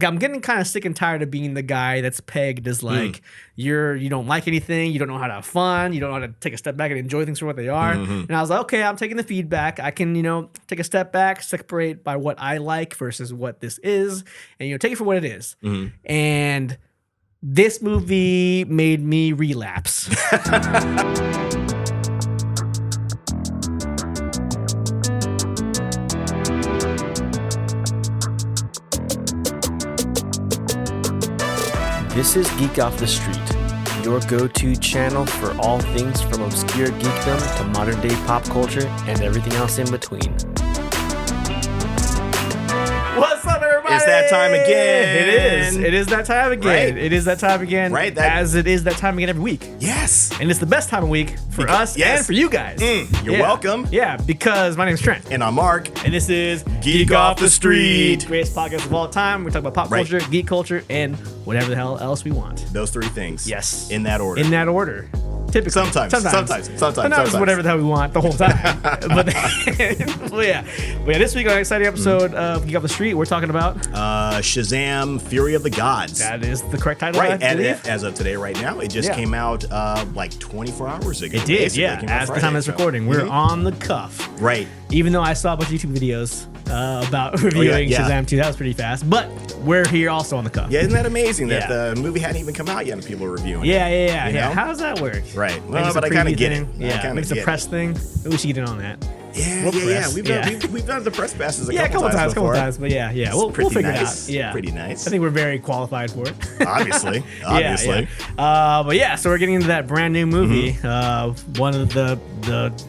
I'm getting kind of sick and tired of being the guy that's pegged as like you don't like anything, you don't know how to have fun, you don't know how to take a step back and enjoy things for what they are. And I was like, okay, I'm taking the feedback. I can, take a step back, separate by what I like versus what this is, and take it for what it is. And this movie made me relapse. This is Geek Off the Street, your go-to channel for all things from obscure geekdom to modern-day pop culture and everything else in between. What's up, everybody? It's that time again. It is. It is that time again. Right. It is that time again. Right. As it is that time again every week. Yes. And it's the best time of week for us and for you guys. You're welcome. Yeah, because my name's Trent. And I'm Mark. And this is Geek Off the Street. Greatest podcast of all time. We talk about pop culture, geek culture, and whatever the hell else we want. Those three things. Yes. In that order. In that order. Typically. Sometimes. Sometimes whatever the hell we want the whole time. but yeah, this week on an exciting episode of Geek Off the Street, we're talking about Shazam, Fury of the Gods. That is the correct title, right. I And believe. as of today, right now, it just came out like 24 hours ago. It did, basically. yeah. It came out As the Friday, time of this recording, we're on the cuff. Right. Even though I saw a bunch of YouTube videos about reviewing Shazam 2, that was pretty fast. But we're here also on the cuff. Yeah, isn't that amazing that the movie hadn't even come out yet and people are reviewing it? Yeah. How does that work? Right. Maybe Well, but I kind of get it. Yeah, maybe it's a press thing. Maybe we should get in on that. Yeah. We've done the press passes a couple times before. But we'll figure nice. it out. Yeah, pretty nice. I think we're very qualified for it. Obviously. So we're getting into that brand new movie. One of the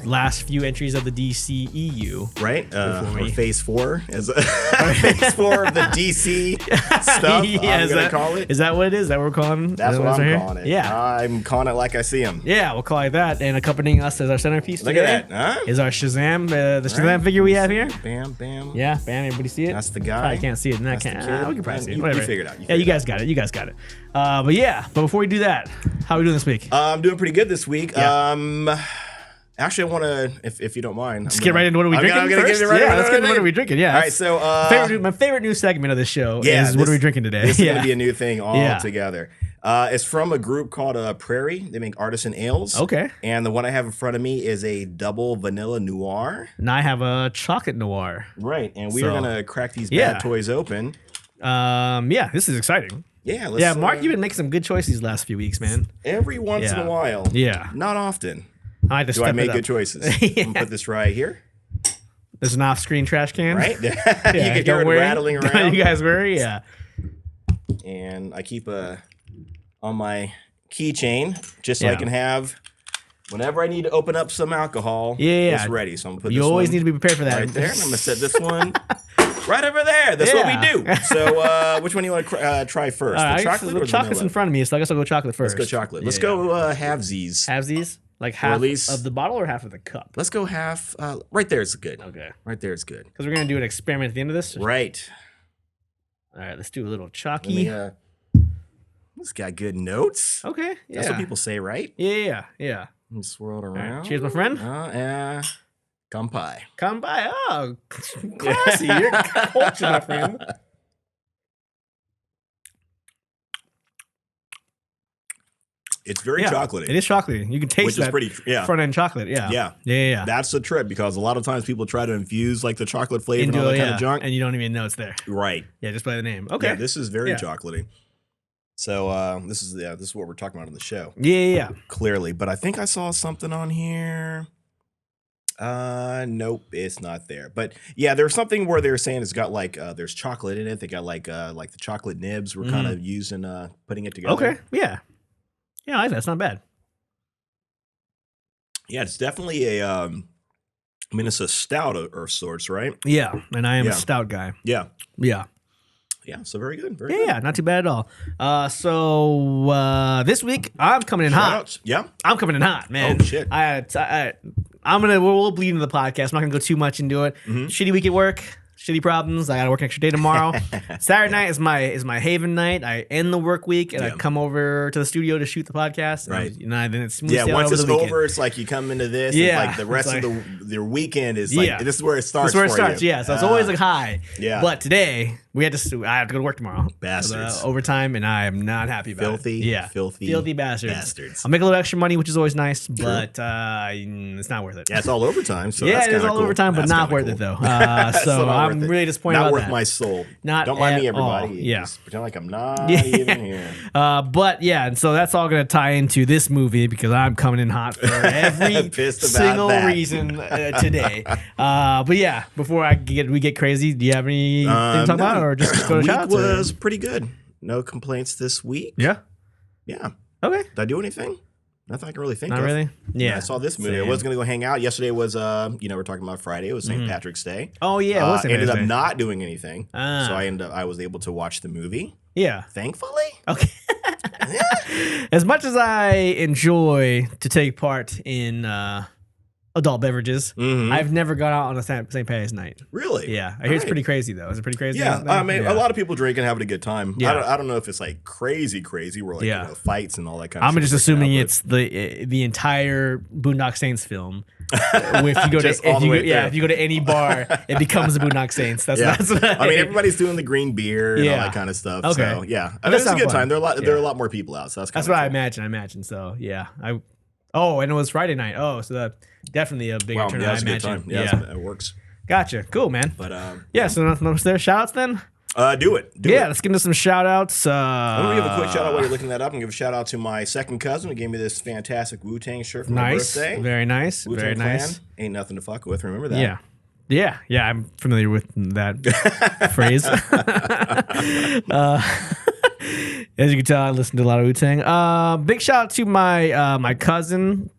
last few entries of the DCEU. Right? Or Phase 4 is Phase 4 of the DC stuff. I'm gonna call it. Is that what it is? That what we're calling? That's what I'm calling it. Yeah, I'm calling it like I see him. Yeah, we'll call it that. And accompanying us as our centerpiece Look today at that, huh? is our Shazam, the Shazam figure we have here. Bam, bam. Yeah, bam. Everybody see it? That's the guy. Probably can't see it. That's the kid. We can probably see it. You Whatever. figured it out. You guys got it. But before we do that, how are we doing this week? I'm doing pretty good this week. Yeah. Actually, I want to, if you don't mind, let's get right into what are we drinking first. Let's get into what are we drinking. Yeah. All right. So my favorite new segment of this show is what are we drinking today? This is going to be a new thing altogether. It's from a group called Prairie. They make artisan ales. Okay. And the one I have in front of me is a double vanilla noir. And I have a chocolate noir. Right. And we are going to crack these bad toys open. This is exciting. Yeah. Mark, you've been making some good choices these last few weeks, man. Every once in a while. Yeah. Not often. Do I make good choices? I'm going to put this right here. There's an off-screen trash can. Right? You can hear it rattling around. You guys worry? Yeah. And I keep on my keychain just so I can have, whenever I need to open up some alcohol, it's ready. So I'm going to put You this always one need to be prepared for that. right there. And I'm going to set this one right over there. That's what we do. So which one do you want to try first? The chocolate or the chocolate's vanilla? in front of me, so I guess I'll go chocolate first. Let's go chocolate. Let's go halvesies. Halvesies? Like half of the bottle or half of the cup? Let's go half. Right there is good. Okay. Right there is good. Because we're going to do an experiment at the end of this. Right. All right, let's do a little chalky. It's got good notes. Okay. That's what people say, right? Yeah. And swirl it around. Right. Cheers, my friend. Kampai. Kampai. Oh, classy. You're culture, my friend. It's very chocolatey. It is chocolatey. You can taste that front end chocolate. Yeah. That's the trip because a lot of times people try to infuse like the chocolate flavor and all that kind of junk, and you don't even know it's there. Right. Yeah, just by the name. Okay. Yeah, this is very chocolatey. So this is what we're talking about on the show. Yeah. Clearly, but I think I saw something on here. Nope, it's not there. But yeah, there's something where they're saying it's got like there's chocolate in it. They got like the chocolate nibs were kind of using putting it together. Okay. Yeah, I like that. It's not bad. Yeah, it's definitely a. I mean, it's a stout of sorts, right? Yeah, and I am a stout guy. Yeah. Yeah, so very good. Very good. Yeah, not too bad at all. So this week I'm coming in hot. Yeah, I'm coming in hot, man. Oh shit! We'll bleed into the podcast. I'm not gonna go too much into it. Shitty week at work. Shitty problems. I gotta work an extra day tomorrow. Saturday night is my haven night. I end the work week and I come over to the studio to shoot the podcast. Right. And then it's smooth. Yeah. Once it's over, it's like you come into this. Yeah. It's like the rest of your weekend is like this is where it starts. This is where it starts. Yeah. So it's always like high. Yeah. But today I have to go to work tomorrow. Bastards. Overtime, and I am not happy about it. Filthy bastards. I'll make a little extra money, which is always nice, but it's not worth it. Yeah, it's all overtime. So it is all cool. overtime, but not worth it though. So I'm really disappointed about that. Not worth my soul. Don't mind me, everybody. All. Yeah. Just pretend like I'm not even here. But yeah, and so that's all going to tie into this movie because I'm coming in hot for every single reason today. But yeah, before we get crazy, do you have anything to talk about, or just go to shout outs? Week was pretty good. No complaints this week. Yeah. Okay. Did I do anything? Nothing I can really think of. Not really? Yeah. I saw this movie. I was going to go hang out. Yesterday was, we're talking about Friday. It was St. Patrick's Day. Oh, yeah. It was St. Ended up not doing anything. So I was able to watch the movie. Yeah. Thankfully. Okay. As much as I enjoy to take part in adult beverages, I've never gone out on a St. Patty's night. Really? Yeah. I hear it's pretty crazy, though. Is it pretty crazy? Yeah. I mean, a lot of people drink and having a good time. Yeah. I don't know if it's like crazy where like fights and all that kind of stuff. I'm just assuming it's the entire Boondock Saints film. If you go to any bar, it becomes the Boondock Saints. That's I mean, everybody's doing the green beer and all that kind of stuff. Okay. So yeah, I mean, it's a good time. There are a lot more people out, so that's what I imagine. So yeah, and it was Friday night. Oh, so that definitely a bigger turnout. I imagine. Yeah, it works. Gotcha. Cool, man. But so nothing there. Shout outs then. Do it. Let's get into some shout outs. I'm going to give a quick shout out while you're looking that up and give a shout out to my second cousin who gave me this fantastic Wu-Tang shirt for my birthday. Very nice. Wu-Tang Very Clan. nice. Ain't nothing to fuck with. Remember that? Yeah. I'm familiar with that phrase. As you can tell, I listen to a lot of Wu-Tang. Big shout out to my cousin,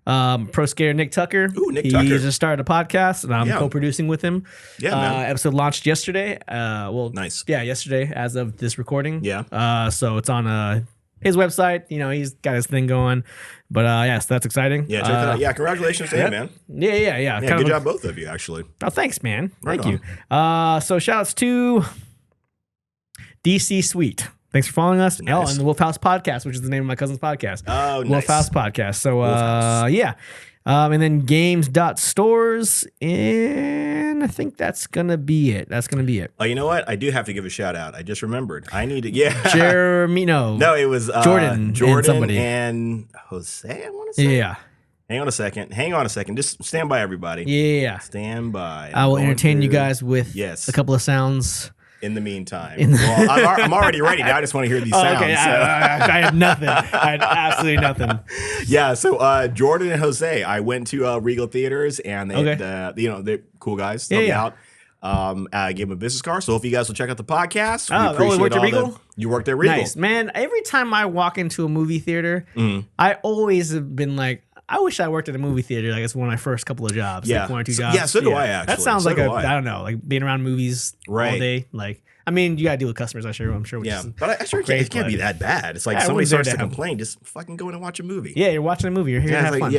Pro Skater Nick Tucker. Ooh, Nick Tucker. He just started a podcast, and I'm co-producing with him. Yeah, man. Episode launched yesterday. Nice. Yeah, yesterday as of this recording. Yeah. So it's on his website. He's got his thing going. But so that's exciting. Yeah, check that out. Yeah, congratulations to him, man. Yeah. Good job, both of you, actually. Oh, thanks, man. Thank you. So shout outs to DC Sweet. Thanks for following us. Nice. And the Wolf House Podcast, which is the name of my cousin's podcast. Oh, nice. Wolf House Podcast. So, yeah. And then games.stores. And I think that's going to be it. Oh, you know what? I do have to give a shout out. I just remembered. I need to, Jeremy, no, it was Jordan and somebody. And Jose, I want to say. Yeah. Hang on a second. Just stand by, everybody. Yeah. Stand by. I will entertain you guys with a couple of sounds. In the meantime. I'm already ready. Now I just want to hear these sounds. Okay. I had nothing. I had absolutely nothing. Yeah. So Jordan and Jose, I went to Regal Theaters, and they're cool guys. Helped me out. I gave them a business card. So if you guys will check out the podcast, we appreciate you worked at Regal? You worked at Regal. Nice. Man, every time I walk into a movie theater, I always have been like, I wish I worked at a movie theater. Like it's one of my first couple of jobs. Yeah. Like 1 or 2 jobs. Yeah, so do I, actually. That sounds I don't know, like being around movies all day. Like, I mean, you got to deal with customers, I'm sure. But it can't be that bad. It's like somebody starts to complain, just fucking go in and watch a movie. Yeah, you're watching a movie. You're here to have fun.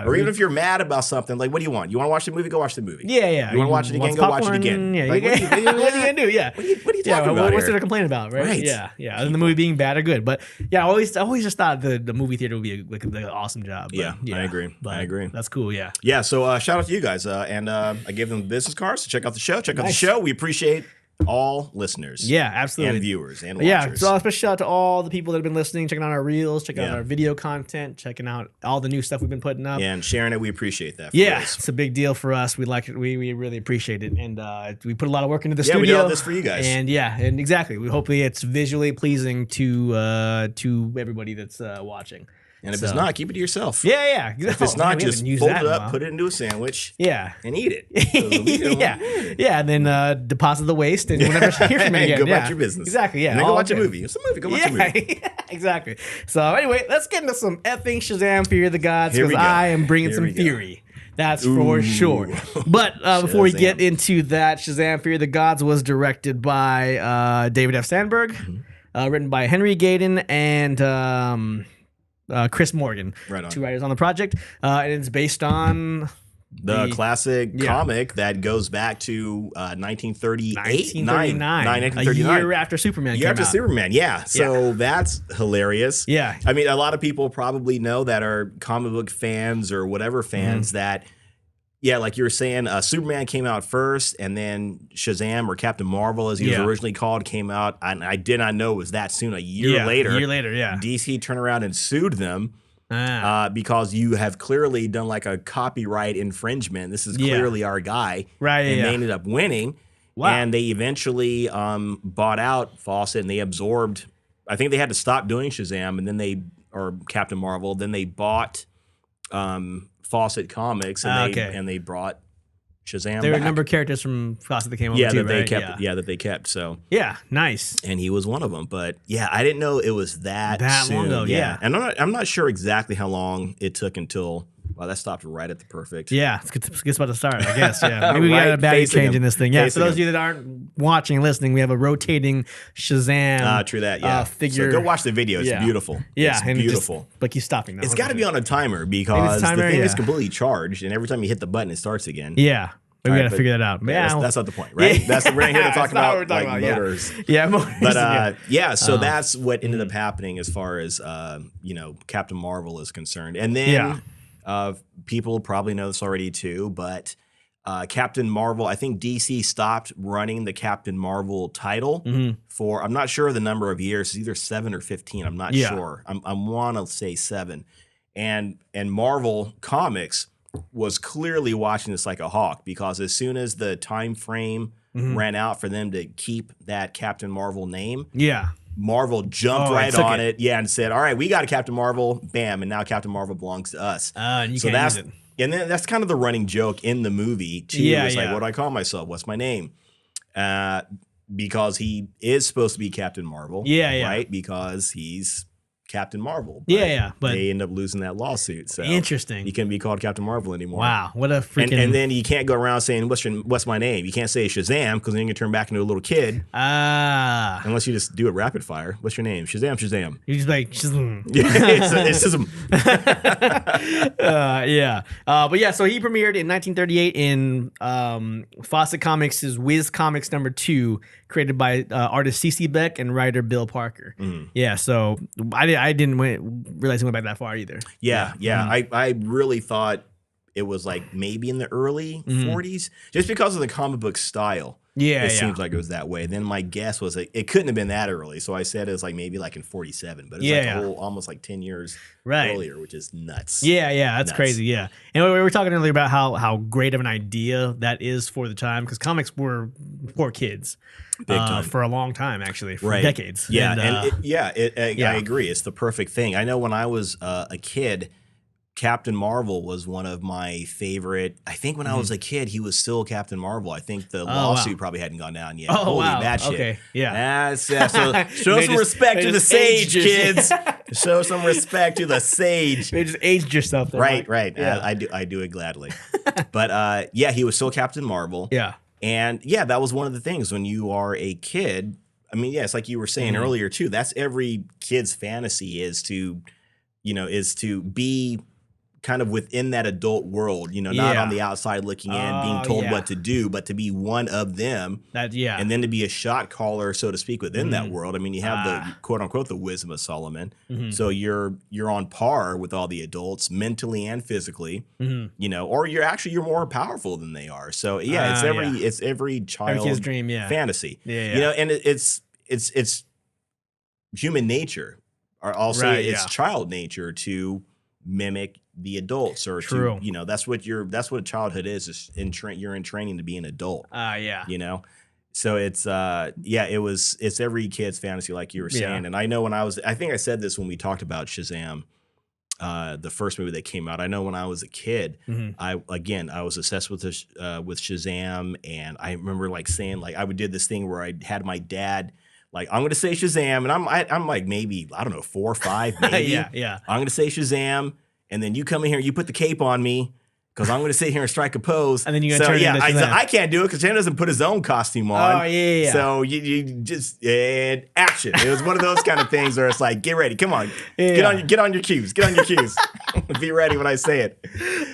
Or even if you're mad about something, like, what do you want? You want to watch the movie? Go watch the movie. Yeah. You want to watch it again? Go watch it again. Yeah. Like, what are you going to do? Yeah. What are you talking about what's there to complain about, right? Yeah. Other than the movie being bad or good. But yeah, I always just thought the movie theater would be an awesome job. Yeah, I agree. That's cool, yeah. Yeah, so shout out to you guys. And I gave them business cards to check out the show. Check out the show. We appreciate all listeners. Yeah, absolutely. And viewers and watchers. Yeah, so a special shout out to all the people that have been listening, checking out our reels, checking out our video content, checking out all the new stuff we've been putting up. Yeah, and sharing it. We appreciate that. It's a big deal for us. We like it. We really appreciate it. And we put a lot of work into the studio. Yeah, we do all this for you guys. And and exactly. Hopefully it's visually pleasing to everybody that's watching. And if it's not, keep it to yourself. Yeah. If it's not, just fold it up, put it into a sandwich. Yeah. And eat it. Yeah. And then deposit the waste and whenever you hear from me again. Go back to your business. Exactly. Yeah. And then go watch a movie. It's a movie. Go watch a movie. Exactly. So anyway, let's get into some effing Shazam Fear of the Gods because I am bringing some fury. That's for sure. But before we get into that, Shazam Fear of the Gods was directed by David F. Sandberg, written by Henry Gayden and Chris Morgan, right on. 2 writers on the project, and it's based on the classic comic that goes back to 1938, 1939, a year after Superman came out. Superman, So that's hilarious. Yeah, I mean, a lot of people probably know that are comic book fans or whatever fans that Yeah, like you were saying, Superman came out first, and then Shazam, or Captain Marvel, as he was originally called, came out. And I did not know it was that soon. A year later, DC turned around and sued them because you have clearly done like a copyright infringement. This is clearly our guy. Right, and they ended up winning. Wow. And they eventually bought out Fawcett, and they absorbed, I think they had to stop doing Shazam, and then or Captain Marvel, then they bought Fawcett Comics, and they brought Shazam. There were back. a number of characters from Fawcett that came over too, they right? kept. Yeah, that they kept. So nice. And he was one of them. But yeah, I didn't know it was that soon. long ago. Yeah, and I'm not sure exactly how long it took until. Well, that stopped right at the perfect. Yeah, it's about to start, I guess. Yeah, maybe we got a battery change in this thing. Yeah, for those of you that aren't watching, listening, we have a rotating Shazam. True that. Yeah, figure. So go watch the video. It's beautiful. Yeah, it's beautiful. But keep stopping. It's got to be on a timer because the thing is completely charged, and every time you hit the button, it starts again. Yeah. We got to figure that out. Yeah, that's not the point, right? We're not here to talk about motors. Yeah, motors. But so that's what ended up happening as far as Captain Marvel is concerned, and then. People probably know this already too, but Captain Marvel, I think DC stopped running the Captain Marvel title for, I'm not sure the number of years, it's either 7 or 15. I'm not sure. I want to say 7. And Marvel Comics was clearly watching this like a hawk, because as soon as the time frame ran out for them to keep that Captain Marvel name, Marvel jumped right on it, and said, "All right, we got a Captain Marvel, bam, and now Captain Marvel belongs to us." And you can't use it. And then that's kind of the running joke in the movie too. It's like, what do I call myself? What's my name? Because he is supposed to be Captain Marvel, right? Because he's Captain Marvel. But they end up losing that lawsuit. So interesting. He can't be called Captain Marvel anymore. Wow, what a freaking! And then you can't go around saying what's my name. You can't say Shazam, because then you can turn back into a little kid. Unless you just do it rapid fire. What's your name? Shazam. Shazam. You just like Shazam. It's Shazam. But yeah, so he premiered in 1938 in Fawcett Comics' Whiz Comics #2, created by artist C.C. Beck and writer Bill Parker. Yeah, so I didn't realize he went back that far either. I really thought it was like maybe in the early 40s, just because of the comic book style. It seems like it was that way. Then my guess was it couldn't have been that early, so I said it was like maybe like in 47, but it's like almost like 10 years earlier, which is nuts. That's crazy. Yeah, and we were talking earlier about how great of an idea that is for the time, because comics were for kids. Big time. For a long time, actually, for decades. I agree. It's the perfect thing. I know when I was a kid, Captain Marvel was one of my favorite. I think when I was a kid, he was still Captain Marvel. I think the lawsuit probably hadn't gone down yet. Holy bad shit. Okay. Yeah. So show some respect to the sage, kids. Show some respect to the sage. They just aged yourself there. Right. Yeah. I do it gladly. But he was still Captain Marvel. Yeah. And that was one of the things when you are a kid. I mean, it's like you were saying earlier too. That's every kid's fantasy is to be kind of within that adult world, not on the outside looking in, being told what to do, but to be one of them. And then to be a shot caller, so to speak, within that world. I mean, you have the quote unquote the wisdom of Solomon. So you're on par with all the adults mentally and physically, or you're more powerful than they are. So it's every child's dream, fantasy. And it's human nature, or I'll say it's child nature to mimic the adults, or to that's what childhood is you're in training to be an adult. So it's it's every kid's fantasy, like you were saying. And I know I think I said this when we talked about Shazam, the first movie that came out. I know when I was a kid, I was obsessed with Shazam, and I remember like saying, like, I would do this thing where I had my dad, like, I'm gonna say Shazam, and I'm like, maybe, I don't know, 4 or 5, maybe. I'm gonna say Shazam, and then you come in here, you put the cape on me, because I'm going to sit here and strike a pose. And then you're going to turn into Shazam. I can't do it because Shazam doesn't put his own costume on. Oh, yeah. So you just, and action. It was one of those kind of things where it's like, get ready, come on. Get on your cues. Be ready when I say it.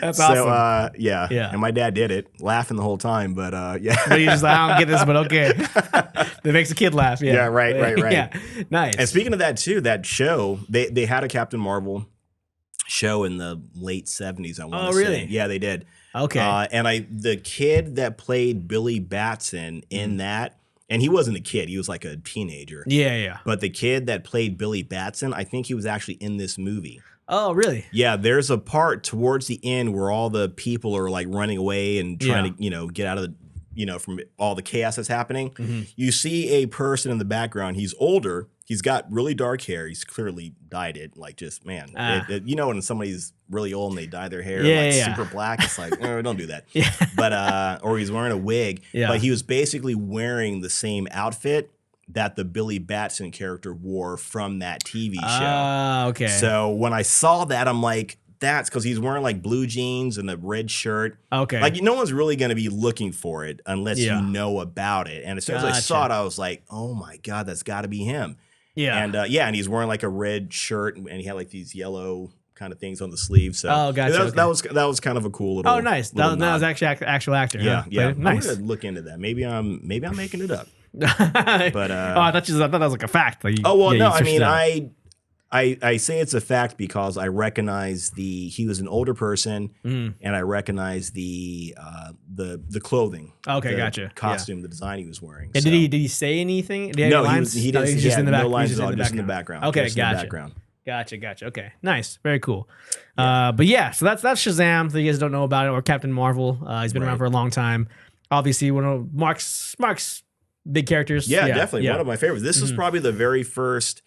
That's awesome. So, and my dad did it, laughing the whole time, but But he's just like, I don't get this, but okay. That makes a kid laugh. Yeah, right. Yeah, nice. And speaking of that too, that show, they had a Captain Marvel show in the late 70s, I want to really? say. Yeah, they did. Okay. And the kid that played Billy Batson in that, and he wasn't a kid, he was like a teenager. Yeah. But the kid that played Billy Batson, I think he was actually in this movie. Oh, really? Yeah, there's a part towards the end where all the people are like running away and trying to, get out of the, from all the chaos that's happening. Mm-hmm. You see a person in the background. He's older. He's got really dark hair. He's clearly dyed it. Like just, man, when somebody's really old and they dye their hair super black, it's like, don't do that. But, or he's wearing a wig. Yeah. But he was basically wearing the same outfit that the Billy Batson character wore from that TV show. Okay. So when I saw that, I'm like, that's because he's wearing like blue jeans and a red shirt. Okay. Like no one's really going to be looking for it unless you know about it. And as soon as I saw it, I was like, oh my God, that's got to be him. Yeah. And and he's wearing like a red shirt and he had like these yellow kind of things on the sleeves. So gotcha. That was kind of a cool little. Oh, nice. That was actually actual actor. Yeah, huh? yeah. Nice. I'm gonna look into that. Maybe I'm making it up. But I thought that was like a fact. Like, no. I mean, I say it's a fact because I recognize he was an older person, and I recognize the clothing. Okay, gotcha. Costume, the design he was wearing. And so. did he say anything? Did No, he didn't. He's just in the back. No lines at all. Just in the background. Okay, Gotcha. Okay, nice. Very cool. Yeah. But yeah, so that's Shazam. If you guys don't know about it, or Captain Marvel. He's been around for a long time. Obviously, one of Mark's big characters. Yeah, definitely one of my favorites. This was probably the very first.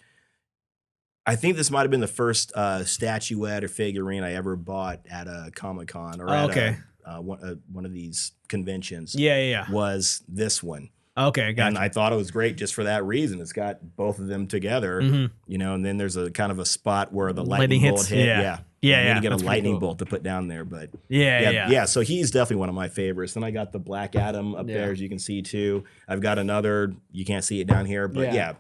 I think this might have been the first statuette or figurine I ever bought at a Comic-Con or at one of these conventions. Yeah. Was this one. Okay, gotcha. And I thought it was great just for that reason. It's got both of them together, and then there's a kind of a spot where the lightning bolt hit. Yeah. You get a lightning bolt to put down there, but yeah. So he's definitely one of my favorites. Then I got the Black Adam up there, as you can see too. I've got another. You can't see it down here, but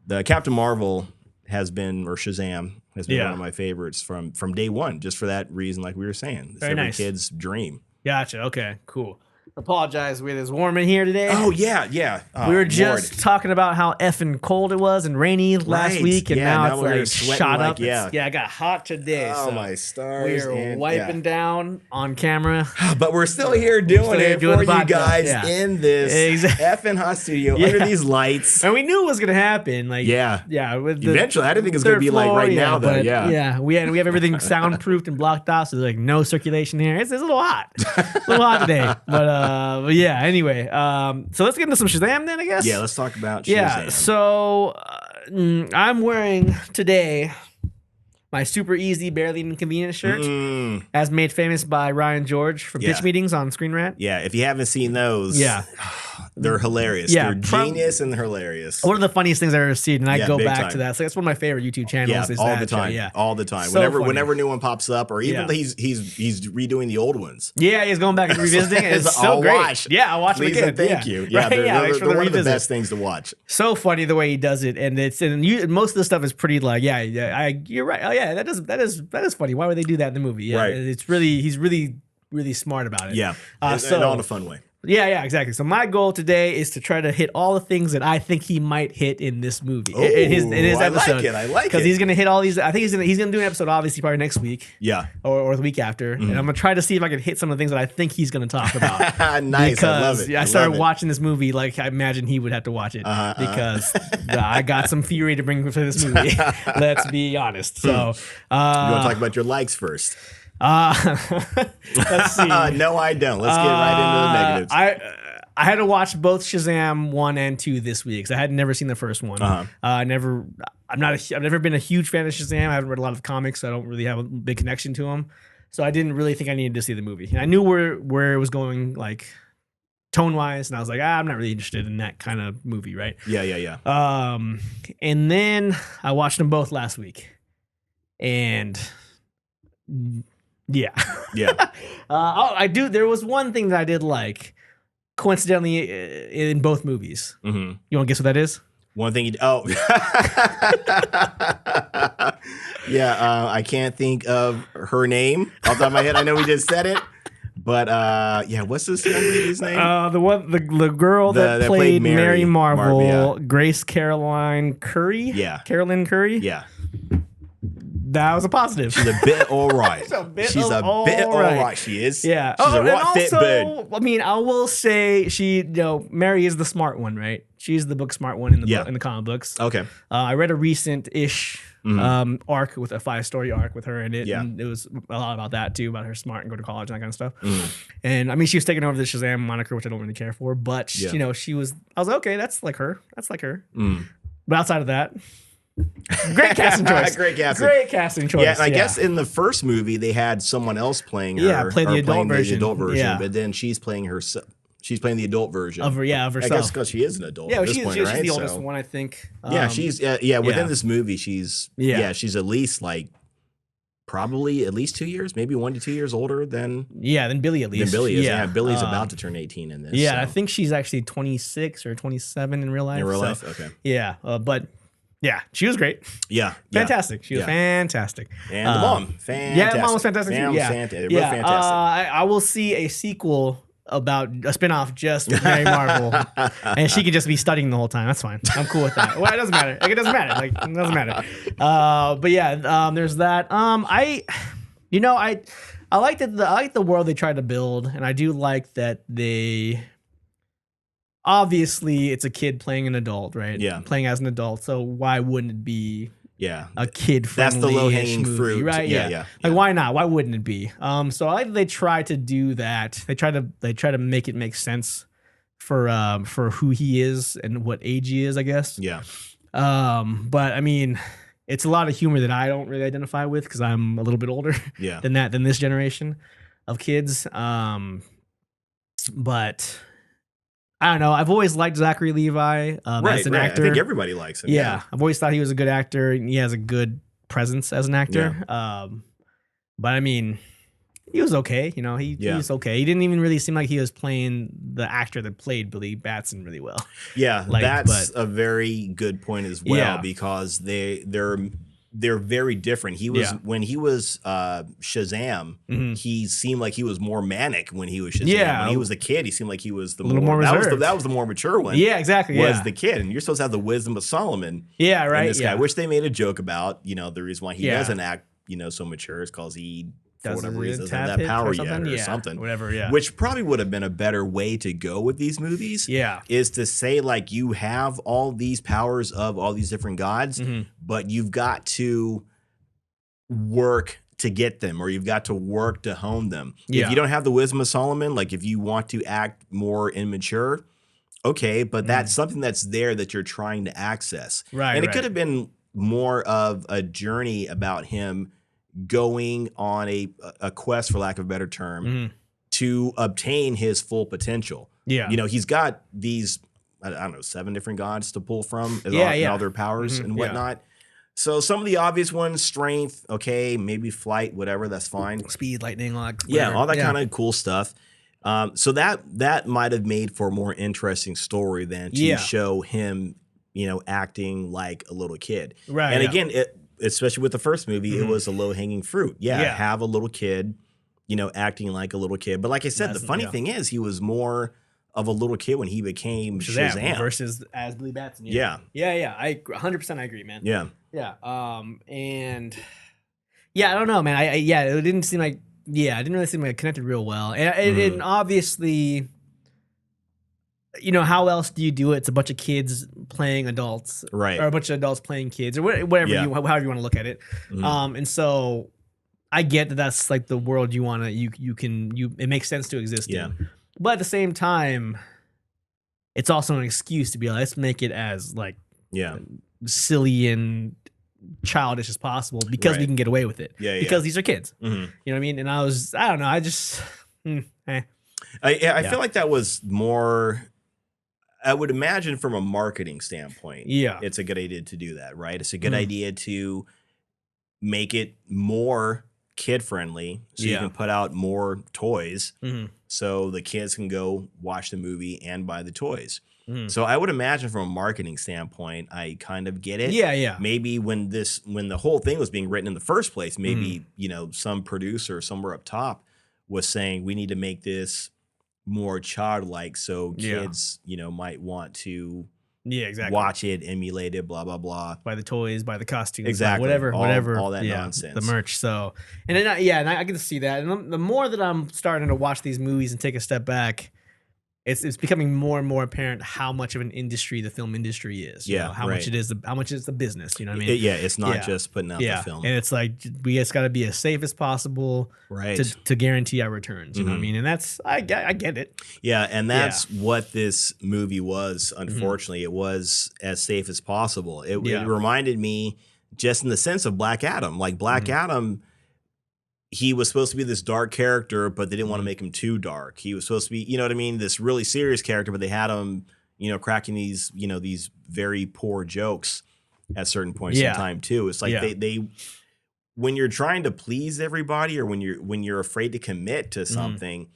the Captain Marvel Shazam has been one of my favorites from day one, just for that reason, like we were saying. It's every kid's dream. Gotcha. Okay, cool. Apologize, it's warm in here today. Oh, yeah. Oh, we were just talking about how effing cold it was and rainy last week, and now it's like shot up. I got hot today. Oh, so my stars. We're wiping down on camera. But we're still here doing it for you guys in this effing hot studio under these lights. And we knew it was going to happen. Eventually, I didn't think it was going to be like right now, though. We have everything soundproofed and blocked off, so there's like no circulation here. It's a little hot. A little hot today. But yeah, anyway. So let's get into some Shazam then, I guess. Yeah, let's talk about Shazam. Yeah, so I'm wearing today my super easy, barely inconvenient shirt, as made famous by Ryan George from Pitch Meetings on Screen Rant. Yeah, if you haven't seen those, they're hilarious. Yeah, they're genius and hilarious. One of the funniest things I've ever seen, and I go back to that. So that's one of my favorite YouTube channels. All the time. All the time. So whenever new one pops up, or even he's redoing the old ones. Yeah, he's going back and revisiting it. It's so great. Watch. Yeah, I'll watch it again. Thank you. Yeah, they're one of the best things to watch. So funny the way he does it, and most of the stuff is pretty like, you're right. Oh yeah, that is funny. Why would they do that in the movie? Yeah, it's really he's really smart about it. Yeah, and all in a fun way. Yeah, exactly. So my goal today is to try to hit all the things that I think he might hit in this movie. Ooh, in his episode. I like it. Because he's gonna hit all these. I think he's gonna do an episode obviously probably next week. Yeah. Or the week after, and I'm gonna try to see if I can hit some of the things that I think he's gonna talk about. Nice. Because I love it. I started watching this movie like I imagine he would have to watch it because I got some theory to bring for this movie. Let's be honest. So you want to talk about your likes first? Let's see. No, I don't. Let's get right into the negatives. I had to watch both Shazam 1 and 2 this week because I had never seen the first one. I've never been a huge fan of Shazam. I haven't read a lot of comics, so I don't really have a big connection to him. So I didn't really think I needed to see the movie. And I knew where it was going, like tone wise, and I was like, I'm not really interested in that kind of movie, right? Yeah. And then I watched them both last week, and yeah. I do. There was one thing that I did like. Coincidentally, in both movies. You want to guess what that is? One thing I can't think of her name off the top of my head. I know we just said it, but what's this young lady's name? The girl that played Mary Marvel, Grace Caroline Curry. Yeah, Carolyn Curry. Yeah. That was a positive. She's a bit all right. She's a bit all right. She is. Yeah. She's a right fit bird. I mean, I will say Mary is the smart one, right? She's the book smart one in the book, in the comic books. Okay. I read a recent-ish arc with a 5-story arc with her in it. Yeah. And it was a lot about that too, about her smart and go to college and that kind of stuff. And I mean, she was taking over the Shazam moniker, which I don't really care for, but she was, I was like, okay, that's like her. But outside of that, great casting choice. Great casting choice. Yeah, and I guess in the first movie they had someone else playing her. Yeah, playing the adult version. Yeah. But then she's playing herself. She's playing the adult version of herself. I guess because she is an adult. Yeah, she's the oldest one, I think. She's within this movie, she's at least like probably at least 2 years, maybe 1 to 2 years older than Billy at least. Than Billy is. Yeah, Billy's about to turn 18 in this. Yeah, so. I think she's actually 26 or 27 in real life. Okay. Yeah, but. Yeah, she was great. Yeah. Fantastic. She was fantastic. And the mom, fantastic. Yeah, the mom was fantastic. Fantastic. I will see a sequel about a spinoff just with Mary Marvel, and she could just be studying the whole time. That's fine. I'm cool with that. Well, it doesn't matter. Like, it doesn't matter. Like, it doesn't matter. But yeah, there's that. I like the world they tried to build, and I do like that they. Obviously, it's a kid playing an adult, right? Yeah. Playing as an adult. So why wouldn't it be a kid-friendly That's the low-hanging fruit. Right? Yeah. Like, why not? Why wouldn't it be? So I like they try to do that. They try to make it make sense for who he is and what age he is, I guess. Yeah. But I mean, it's a lot of humor that I don't really identify with because I'm a little bit older than this generation of kids. But I don't know. I've always liked Zachary Levi as an actor. I think everybody likes him. Yeah. I've always thought he was a good actor. And he has a good presence as an actor. Yeah. But I mean, he was okay. You know, he was okay. He didn't even really seem like he was playing the actor that played Billy Batson really well. Yeah, that's a very good point as well because they're very different. He was when he was Shazam, he seemed like he was more manic when he was Shazam. Yeah. When he was a kid, he seemed like he was a little more reserved. That was the more mature one. Yeah, exactly. Was the kid, and you're supposed to have the wisdom of Solomon. Yeah, right. This guy, which they made a joke about. You know, the reason why he doesn't act, so mature is because he. For whatever reason, doesn't have that power yet or something. Whatever, Which probably would have been a better way to go with these movies. Yeah. Is to say, like, you have all these powers of all these different gods, but you've got to work to get them, or you've got to work to hone them. Yeah. If you don't have the wisdom of Solomon, like if you want to act more immature, okay, but that's something that's there that you're trying to access. Right. And it could have been more of a journey about him going on a quest, for lack of a better term, to obtain his full potential. Yeah. He's got these, I don't know, 7 different gods to pull from, and all their powers and whatnot. Yeah. So some of the obvious ones, strength, okay, maybe flight, whatever, that's fine. Speed, lightning, all that. Yeah, all that kind of cool stuff. So that might have made for a more interesting story than to show him, acting like a little kid. Right. And again, especially with the first movie, it was a low-hanging fruit. Yeah, have a little kid, acting like a little kid. But like I said, the funny thing is he was more of a little kid when he became Shazam. Versus as Billy Batson. Yeah. I 100% I agree, man. Yeah. Yeah. And I don't know, man. It didn't seem like, it didn't really seem like it connected real well. And obviously, how else do you do it? It's a bunch of kids playing adults, right? Or a bunch of adults playing kids, or whatever however you want to look at it. And so I get that that's like the world you want to, it makes sense to exist in. But at the same time, it's also an excuse to be like, let's make it as like silly and childish as possible because we can get away with it. Because these are kids. You know what I mean? And I don't know. I just, I feel like that was more, I would imagine from a marketing standpoint, it's a good idea to do that, right? It's a good idea to make it more kid friendly so you can put out more toys so the kids can go watch the movie and buy the toys. So I would imagine from a marketing standpoint, I kind of get it. Maybe when the whole thing was being written in the first place, maybe, some producer somewhere up top was saying, we need to make this more childlike so kids, might want to Yeah, exactly. Watch it, emulate it, blah blah blah. Buy the toys, buy the costumes, exactly. whatever, all that nonsense. The merch. So, and then and I get to see that. And the more that I'm starting to watch these movies and take a step back, it's becoming more and more apparent how much of an industry the film industry is. You know, how much it is, how much is the business. You know what I mean? It's not just putting out the film. And it's like we just got to be as safe as possible, to guarantee our returns. You know what I mean? And that's I get it. Yeah, and that's what this movie was. Unfortunately, it was as safe as possible. It reminded me, just in the sense of Black Adam. Like Black Adam, he was supposed to be this dark character, but they didn't want to make him too dark. He was supposed to be, you know what I mean, this really serious character, but they had him, cracking these, these very poor jokes at certain points in time too. It's like they when you're trying to please everybody, or when you're afraid to commit to something,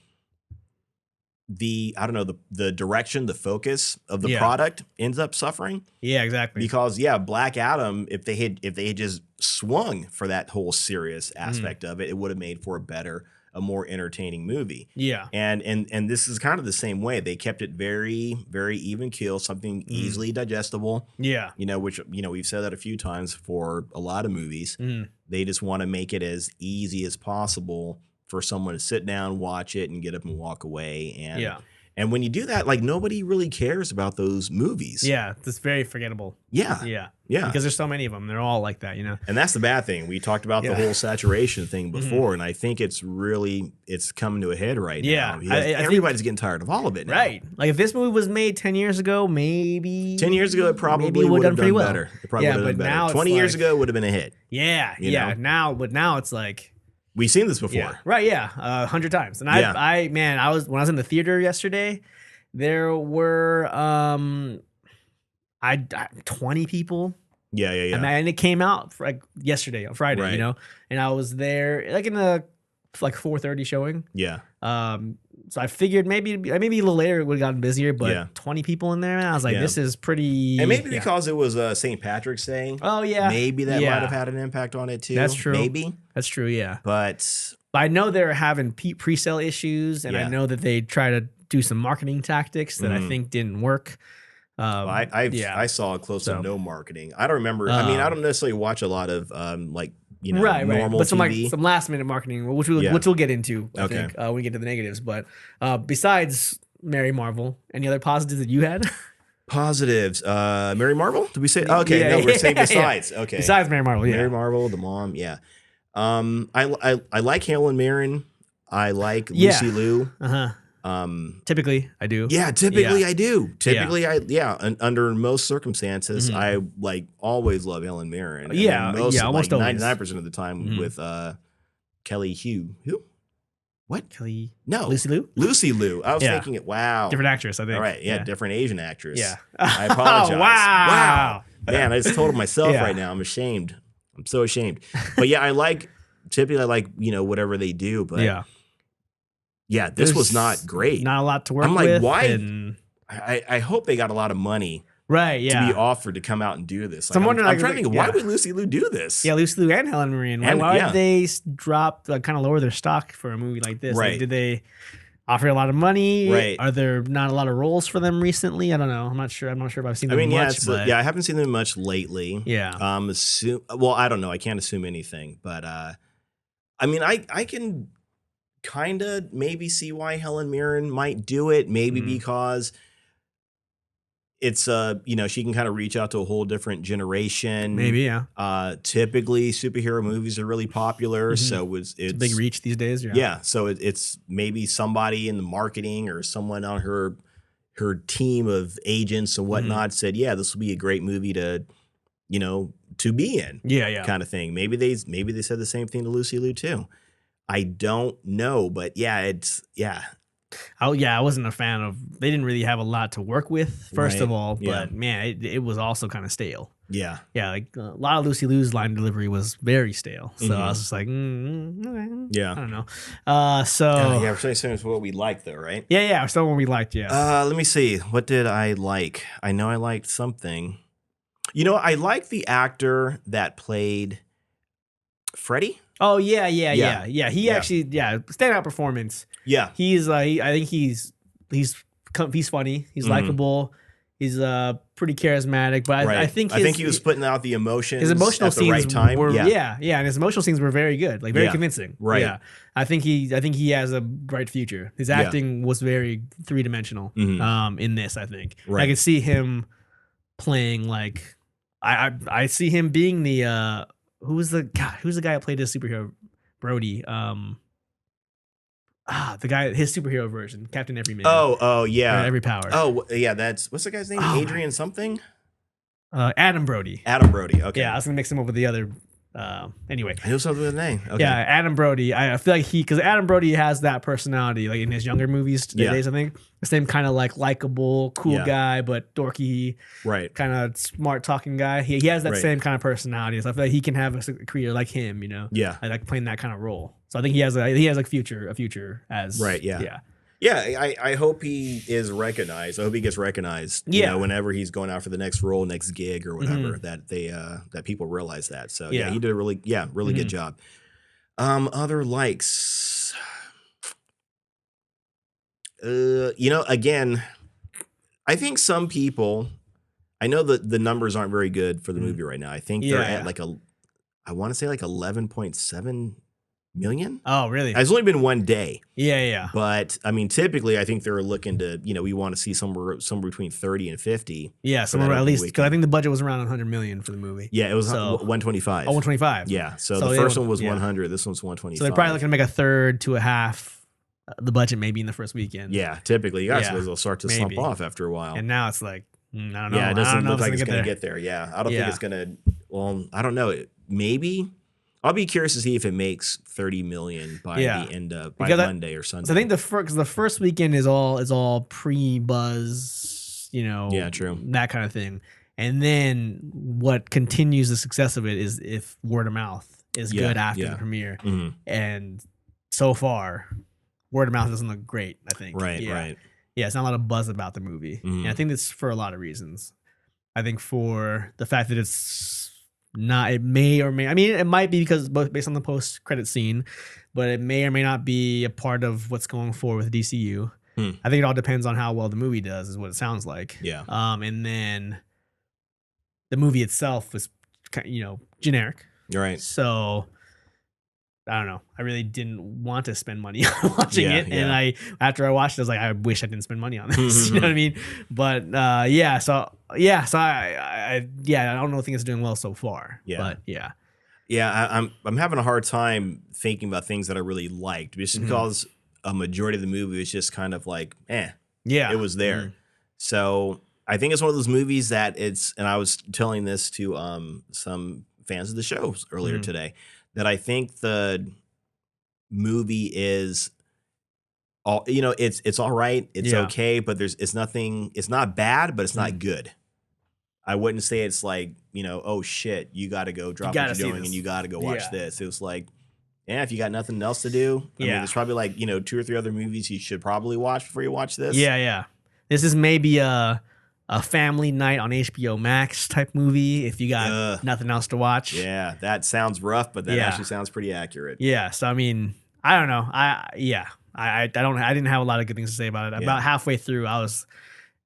the direction, the focus of the product ends up suffering. Yeah, exactly. Because Black Adam, if they had just swung for that whole serious aspect of it, it would have made for a more entertaining movie. Yeah. And this is kind of the same way. They kept it very, very even keel, something easily digestible. Yeah. Which we've said that a few times for a lot of movies. They just want to make it as easy as possible for someone to sit down, watch it, and get up and walk away. And when you do that, like, nobody really cares about those movies. Yeah, it's very forgettable. Yeah. Because there's so many of them. They're all like that, And that's the bad thing. We talked about the whole saturation thing before, and I think it's coming to a head right now. Everybody's getting tired of all of it now. Right. Like, if this movie was made 10 years ago, maybe... 10 years ago, it probably would have done better. It probably would have done better. Now 20 years ago, it would have been a hit. Yeah, Now it's like... We've seen this before. Yeah. Right, 100 times. And when I was in the theater yesterday, there were 20 people. Yeah. And it came out yesterday on Friday, and I was there like in the 4:30 showing. Yeah. So I figured maybe a little later it would have gotten busier, but 20 people in there, and I was like, this is pretty. And maybe because it was St. Patrick's Day. Oh yeah. Maybe that might have had an impact on it too. That's true. Maybe. That's true. Yeah. But I know they're having pre-sale issues, and I know that they try to do some marketing tactics that I think didn't work. I saw close to no marketing. I don't remember. I mean, I don't necessarily watch a lot of normal but TV. Some last minute marketing, which we'll get into. I think when we get to the negatives. But besides Mary Marvel, any other positives that you had? Positives. Mary Marvel? Did we say? Okay, we're saying besides. Yeah. Okay, besides Mary Marvel. Yeah, Mary Marvel, the mom. Yeah. I like Helen Mirren. I like Lucy Liu. Typically, I do. Yeah, I do. Typically, under most circumstances, I always love Helen Mirren. Almost 99% of the time with Kelly Hu. Who? What? Kelly? No, Lucy Liu. Lucy Liu. I was thinking it. Wow, different actress. I think. All right, different Asian actress. Yeah. I apologize. Wow. Man, I just told myself right now. I'm ashamed. I'm so ashamed. But I like whatever they do. But yeah, this was not great. Not a lot to work with. I'm like, why? I hope they got a lot of money. Right, yeah. To be offered to come out and do this. So I'm wondering, I'm trying to think, why would Lucy Liu do this? Yeah, Lucy Liu and Helen Mirren. Why would they drop, kind of lower their stock for a movie like this? Right. Did they offer a lot of money? Right. Are there not a lot of roles for them recently? I don't know. I'm not sure if I've seen them much. I haven't seen them much lately. Yeah. I don't know. I can't assume anything. But, I can kind of maybe see why Helen Mirren might do it. Maybe because it's she can kind of reach out to a whole different generation. Maybe, yeah. Typically superhero movies are really popular, so it's a big reach these days. Yeah, so it's maybe somebody in the marketing or someone on her team of agents and whatnot said, this will be a great movie to be in. Yeah. Kind of thing. Maybe they said the same thing to Lucy Liu too. I don't know, but I wasn't a fan of. They didn't really have a lot to work with, first of all. But man, it was also kind of stale. Yeah, a lot of Lucy Liu's line delivery was very stale. So I was just like, okay. I don't know. We're saying what we liked though, right? Yeah, so what we liked. Yeah. Let me see. What did I like? I know I liked something. I like the actor that played Freddy. Oh yeah. He actually standout performance. Yeah, he's I think he's funny. He's likable. He's pretty charismatic, but I think he was putting out the emotions. His emotional at the scenes right time. were and his emotional scenes were very good, like very convincing. Right. Yeah, I think he has a bright future. His acting was very 3-dimensional. In this, I think I could see him playing like I see him being the who's the guy that played his superhero Brody. The guy, his superhero version, Captain Everyman. Oh, yeah. Every power. Oh, yeah. What's the guy's name? Adrian something? Adam Brody. Adam Brody. Okay. Yeah, I was gonna mix him up with the other. Anyway, I know something with the name. Okay. Yeah, Adam Brody. I feel like because Adam Brody has that personality, like in his younger movies days. I think the same kind of like likable, cool guy, but dorky, kind of smart talking guy. He has that same kind of personality. So I feel like he can have a career like him. I like playing that kind of role. So I think he has a future as Yeah, I hope he is recognized. I hope he gets recognized. Whenever he's going out for the next role, next gig, or whatever, that that people realize that. So he did a really good job. Other likes. Again, I think some people. I know that the numbers aren't very good for the movie right now. I think they're at like I want to say like 11.7 million. Oh, really? It's only been one day. Yeah. But I mean, typically, I think they're looking to, we want to see somewhere between 30 and 50. Yeah, somewhere at least, because I think the budget was around 100 million for the movie. Yeah, it was 125. Oh, 125. Yeah, so the first one was 100. This one's 125. So they're probably looking to make a third to a half the budget maybe in the first weekend. Yeah, typically, I suppose they'll start to slump off after a while. And now it's like, I don't know. Yeah, it doesn't look like it's going to get there. Yeah, I don't think it's going to. Well, I don't know. Maybe. I'll be curious to see if it makes 30 million by the end of Monday or Sunday. So I think the first weekend is all pre-buzz, true, that kind of thing. And then what continues the success of it is if word of mouth is good after the premiere. And so far, word of mouth doesn't look great, I think. Right. Yeah, it's not a lot of buzz about the movie. And I think that's for a lot of reasons. I think for the fact that it's not, it may or may, I mean, it might be because based on the post-credit scene, but it may or may not be a part of what's going forward with DCU. I think it all depends on how well the movie does, is what it sounds like. Yeah. And then the movie itself is, generic. Right. So I don't know. I really didn't want to spend money on watching it, and after I watched it, I was like, I wish I didn't spend money on this. You know what I mean? But so I don't know. I think it's doing well so far. But I'm having a hard time thinking about things that I really liked, just because a majority of the movie was just kind of like, it was there. So I think it's one of those movies that and I was telling this to some fans of the show earlier today, that I think the movie is all, it's all right. It's okay, but it's nothing, it's not bad, but it's not good. I wouldn't say it's like, oh shit, you got to go drop what you're doing and you got to go watch this. It was like, if you got nothing else to do, I mean, there's probably like, 2 or 3 other movies you should probably watch before you watch this. Yeah. This is maybe a family night on HBO Max type movie if you got nothing else to watch. Yeah, that sounds rough, but that actually sounds pretty accurate. Yeah, so I mean, I don't know. I didn't have a lot of good things to say about it. About halfway through, I was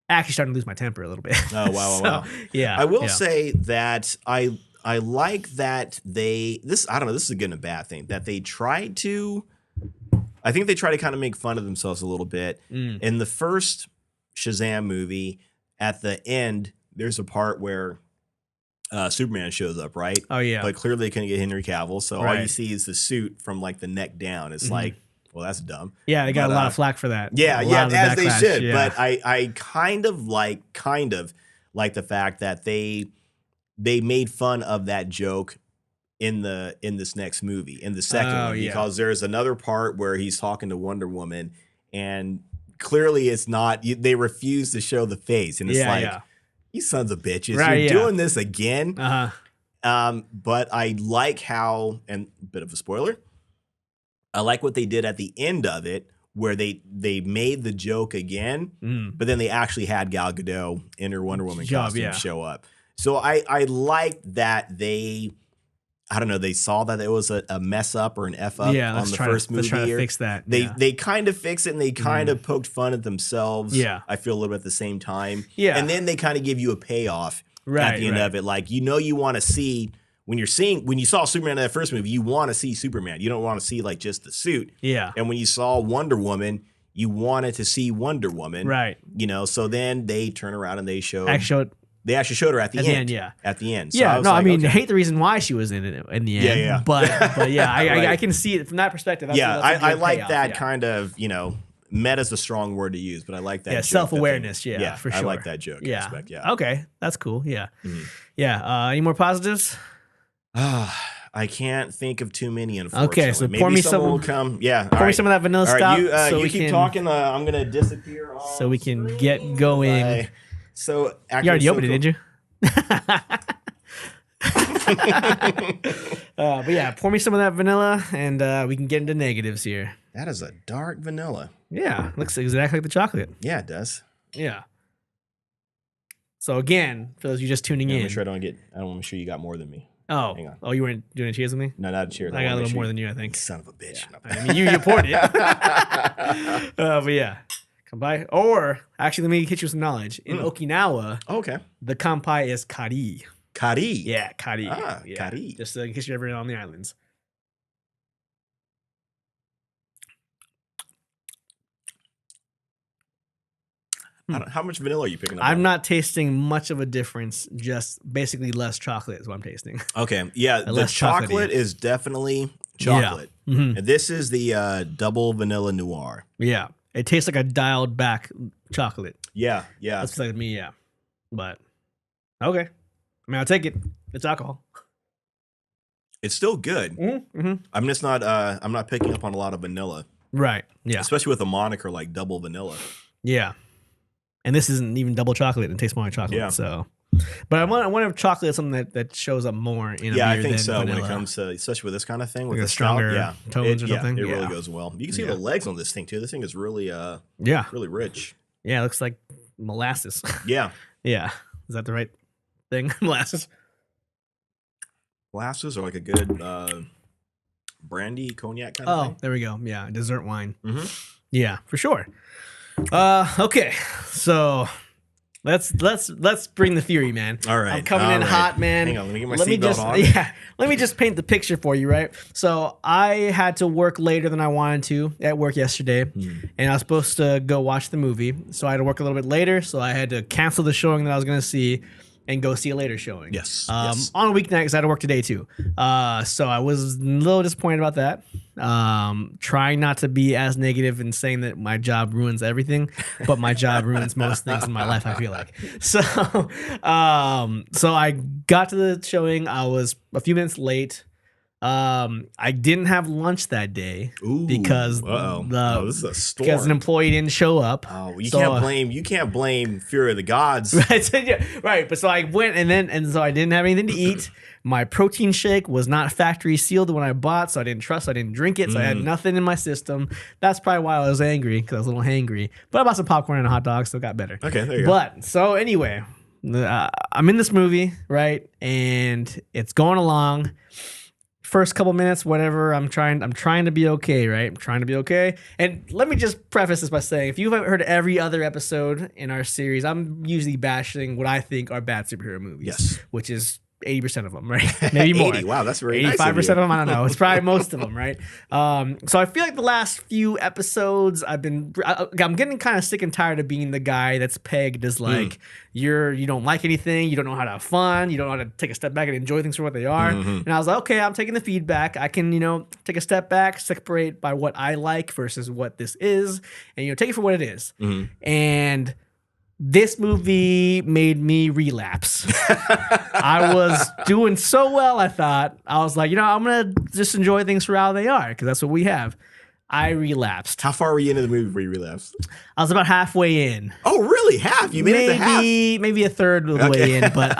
actually starting to lose my temper a little bit. Oh, wow. Yeah. I will say that I like that this is a good and a bad thing, that they tried to, I think they try to kind of make fun of themselves a little bit. In the first Shazam movie, at the end, there's a part where Superman shows up, right? Oh, yeah. But clearly they couldn't get Henry Cavill, so all you see is the suit from like the neck down. It's like, well, that's dumb. Yeah, they got a lot of flack for that. Yeah, as they should. Yeah. But I kind of like the fact that they made fun of that joke in this next movie, in the second one, because there's another part where he's talking to Wonder Woman, and clearly it's not, they refuse to show the face, and it's you sons of bitches, you're doing this again. But I like how, and a bit of a spoiler, I like what they did at the end of it, where they made the joke again, but then they actually had Gal Gadot in her Wonder Woman costume show up. So I like that they I don't know, they saw that it was a mess up or an F up on the first movie. Let's try to fix that. They kind of fix it, and they kind of poked fun at themselves. Yeah. I feel a little bit at the same time. Yeah. And then they kind of give you a payoff at the end of it. Like, you want to see when you saw Superman in that first movie, you want to see Superman. You don't want to see like just the suit. Yeah. And when you saw Wonder Woman, you wanted to see Wonder Woman. Right. So then they turn around and they They actually showed her at the end. Yeah. At the end. So yeah. I mean, I hate the reason why she was in it in the end. Yeah. But yeah, I can see it from that perspective. That's I like payoff, that kind of, meta's a strong word to use, but I like that. Yeah, self-awareness. Yeah, for sure. I like that joke. Yeah. Aspect, yeah. Okay, that's cool. Yeah. Mm-hmm. Yeah. Any more positives? I can't think of too many, unfortunately. Okay, so maybe pour me some will come. Yeah, pour me some of that vanilla stout. You keep talking. I'm gonna disappear. So we can get going. So you already opened it, didn't you? But yeah, pour me some of that vanilla, and we can get into negatives here. That is a dark vanilla. Yeah, looks exactly like the chocolate. Yeah, it does. Yeah. So again, for those of you just tuning in, make sure I don't want to make sure you got more than me. Oh, hang on. Oh, you weren't doing a cheers with me? No, not a cheers. I got a little more than you, I think. Son of a bitch. Yeah. I mean, you poured it. But yeah, come by. Or actually, let me hit you with some knowledge. In Okinawa, the kanpai is kari. Kari? Yeah, kari. Ah, yeah. Kari. Just in case you're ever on the islands. How much vanilla are you picking up? I'm not tasting much of a difference. Just basically less chocolate is what I'm tasting. Okay. Yeah, the chocolate is definitely chocolate. Yeah. Mm-hmm. And this is the double vanilla noir. Yeah. It tastes like a dialed back chocolate. Yeah. That's like me, yeah. But, okay. I mean, I'll take it. It's alcohol. It's still good. Mm-hmm. I'm just not, I'm not picking up on a lot of vanilla. Right. Yeah. Especially with a moniker like double vanilla. Yeah. And this isn't even double chocolate. It tastes more like chocolate. Yeah. So, but I want chocolate something that shows up more in a beer I think than so. vanilla. When it comes to, especially with this kind of thing, with like the stronger tones or something. It really goes well. You can see the legs on this thing too. This thing is really, really rich. Yeah, it looks like molasses. Yeah. Yeah. Is that the right thing? Molasses. Molasses are like a good brandy cognac kind of thing. Oh, there we go. Yeah, dessert wine. Mm-hmm. Yeah, for sure. Okay, so let's bring the theory, man. All right, I'm coming in hot, man. Hang on, let me get my seatbelt on. Yeah, let me just paint the picture for you, right? So I had to work later than I wanted to at work yesterday, and I was supposed to go watch the movie. So I had to work a little bit later, so I had to cancel the showing that I was going to see and go see a later showing. Yes. On a weeknight because I had to work today too. So I was a little disappointed about that. Trying not to be as negative and saying that my job ruins everything, but my job ruins most things in my life, I feel like. So, so I got to the showing. I was a few minutes late. I didn't have lunch that day because this is a storm. Because an employee didn't show up. Oh, well, you can't blame Fury of the Gods. Right. But so I went and so I didn't have anything to eat. My protein shake was not factory sealed when I bought, so I didn't drink it. So I had nothing in my system. That's probably why I was angry, because I was a little hangry. But I bought some popcorn and a hot dog, so it got better. Okay, there you go. But so anyway, I'm in this movie, right? And it's going along. First couple minutes, whatever, I'm trying to be okay, right? I'm trying to be okay. And let me just preface this by saying, if you haven't heard every other episode in our series, I'm usually bashing what I think are bad superhero movies. Yes. Which is 80% of them, right? Maybe more. 80, wow, that's very 85% nice of them, I don't know. It's probably most of them, right? So I feel like the last few episodes, I'm getting kind of sick and tired of being the guy that's pegged as like, you don't like anything, you don't know how to have fun, you don't know how to take a step back and enjoy things for what they are. And I was like, okay, I'm taking the feedback. I can, take a step back, separate by what I like versus what this is, and take it for what it is. And this movie made me relapse. I was doing so well, I thought. I was like, I'm going to just enjoy things for how they are, because that's what we have. I relapsed. How far were you into the movie before you relapsed? I was about halfway in. Oh, really? Half? You made it to half? Maybe a third of the way in, but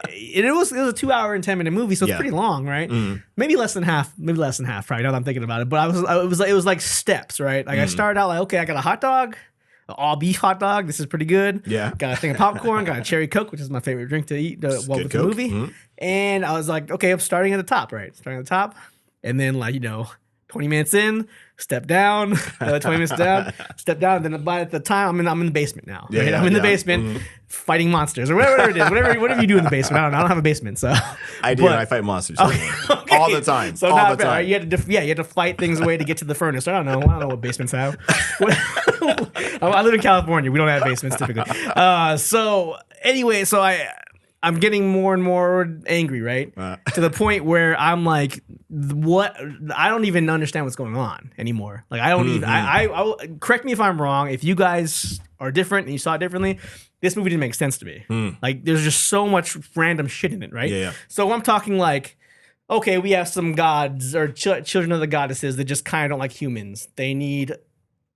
it was a 2 hour and 10 minute movie, so it's pretty long, right? Maybe less than half, probably, now that I'm thinking about it. But it was like steps, right? Like I started out like, okay, I got a hot dog, all beef hot dog. This is pretty good. Yeah. Got a thing of popcorn. Got a cherry Coke, which is my favorite drink to eat with the Coke. movie. Mm-hmm. And I was like, okay, I'm starting at the top, right? Starting at the top. And then 20 minutes in, step down, 20 minutes down, step down. And then by the time I'm in the basement now. Right? I'm in the basement fighting monsters or whatever it is. Whatever you do in the basement. I don't have a basement, so I do. I fight monsters all the time. So all the time. Right? You had to fight things away to get to the furnace. I don't know what basements have. I live in California. We don't have basements typically. So anyway, I'm getting more and more angry, right? To the point where I'm like, what? I don't even understand what's going on anymore. Like, I don't even, I correct me if I'm wrong. If you guys are different and you saw it differently, this movie didn't make sense to me. Like, there's just so much random shit in it, right? Yeah. So I'm talking like, okay, we have some gods or children of the goddesses that just kind of don't like humans. They need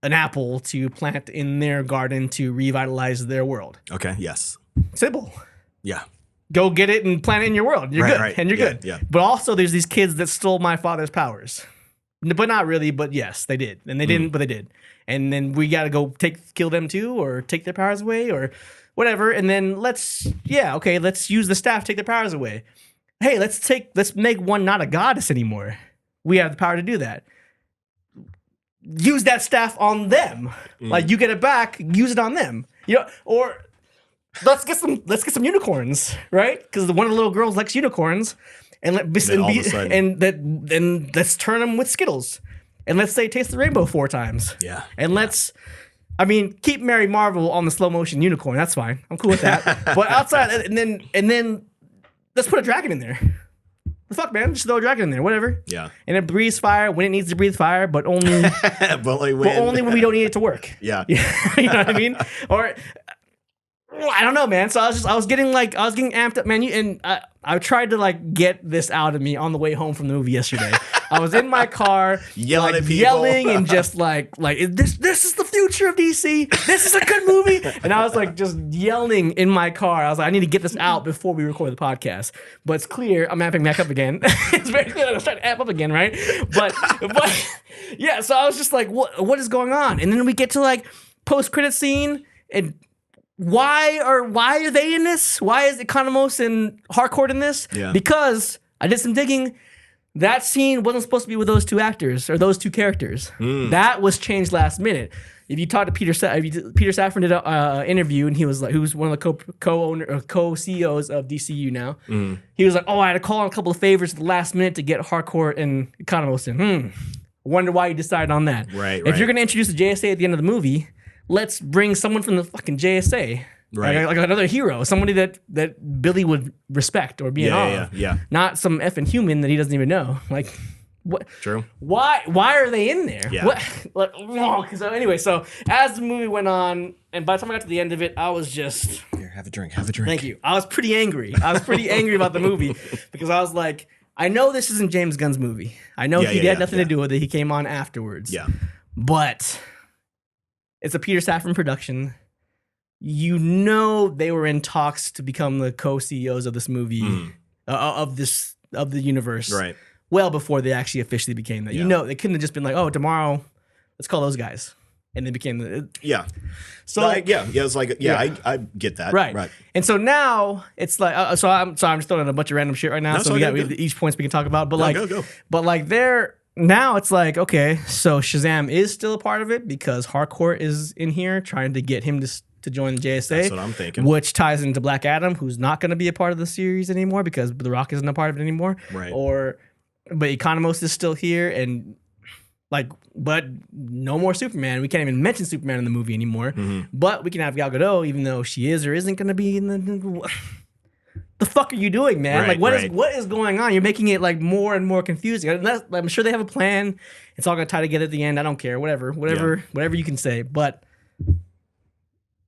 an apple to plant in their garden to revitalize their world. Okay, yes. Simple. Yeah. Go get it and plant it in your world. You're good. And you're good. Yeah. But also there's these kids that stole my father's powers. But not really, but yes, they did. And they didn't, but they did. And then we got to go kill them too, or take their powers away, or whatever. And then let's use the staff to take their powers away. Hey, let's make one not a goddess anymore. We have the power to do that. Use that staff on them. Like, you get it back, use it on them. Or let's get some unicorns, right? Because one of the little girls likes unicorns, and let's turn them with Skittles, and let's say taste the rainbow 4 times. Yeah, and keep Mary Marvel on the slow motion unicorn. That's fine. I'm cool with that. But outside, and then let's put a dragon in there. The fuck, man? Just throw a dragon in there, whatever. Yeah. And it breathes fire when it needs to breathe fire, but only when we don't need it to work. Yeah. You know what I mean? Or I don't know, man. So I was getting amped up, man. And I tried to get this out of me on the way home from the movie yesterday. I was in my car yelling at people, yelling and just like this is the future of DC. This is a good movie. And I was just yelling in my car. I was like, I need to get this out before we record the podcast. But it's clear I'm amping back up again. It's very clear that I'm starting to amp up again, right? But yeah. So I was just like, what is going on? And then we get to post-credit scene and. Why are they in this? Why is Economos and Harcourt in this? Yeah. Because I did some digging. That scene wasn't supposed to be with those 2 actors or those 2 characters. That was changed last minute. If you talk to Peter Safran did an interview, and he was one of the co-CEOs of DCU now. He was like, I had to call on a couple of favors at the last minute to get Harcourt and Economos in. Wonder why you decided on that. Right. If you're going to introduce the JSA at the end of the movie, let's bring someone from the fucking JSA, right? Like another hero, somebody that Billy would respect or be in awe of. Yeah. Not some effing human that he doesn't even know. Like, what? True. Why are they in there? Yeah. What? So anyway, so as the movie went on, and by the time I got to the end of it, I was just here. Have a drink. Have a drink. Thank you. I was pretty angry. About the movie because I was like, I know this isn't James Gunn's movie. I know he had nothing to do with it. He came on afterwards. Yeah. But it's a Peter Safran production. They were in talks to become the co-CEOs of this movie, of the universe, right? Well before they actually officially became that. Yeah. They couldn't have just been like, oh, tomorrow, let's call those guys, and they became the So I get that, right. And so now it's like, so I'm just throwing in a bunch of random shit right now. No, so we got each points we can talk about, but go. But they're. Now it's like, okay, so Shazam is still a part of it because Harcourt is in here trying to get him to join the JSA. That's what I'm thinking. Which ties into Black Adam, who's not going to be a part of the series anymore because The Rock isn't a part of it anymore. Right. But Economos is still here, and but no more Superman. We can't even mention Superman in the movie anymore. But we can have Gal Gadot, even though she is or isn't going to be in the. The fuck are you doing, man? Right, what is going on? You're making it more and more confusing. I'm sure they have a plan. It's all gonna tie together at the end. I don't care. Whatever you can say. But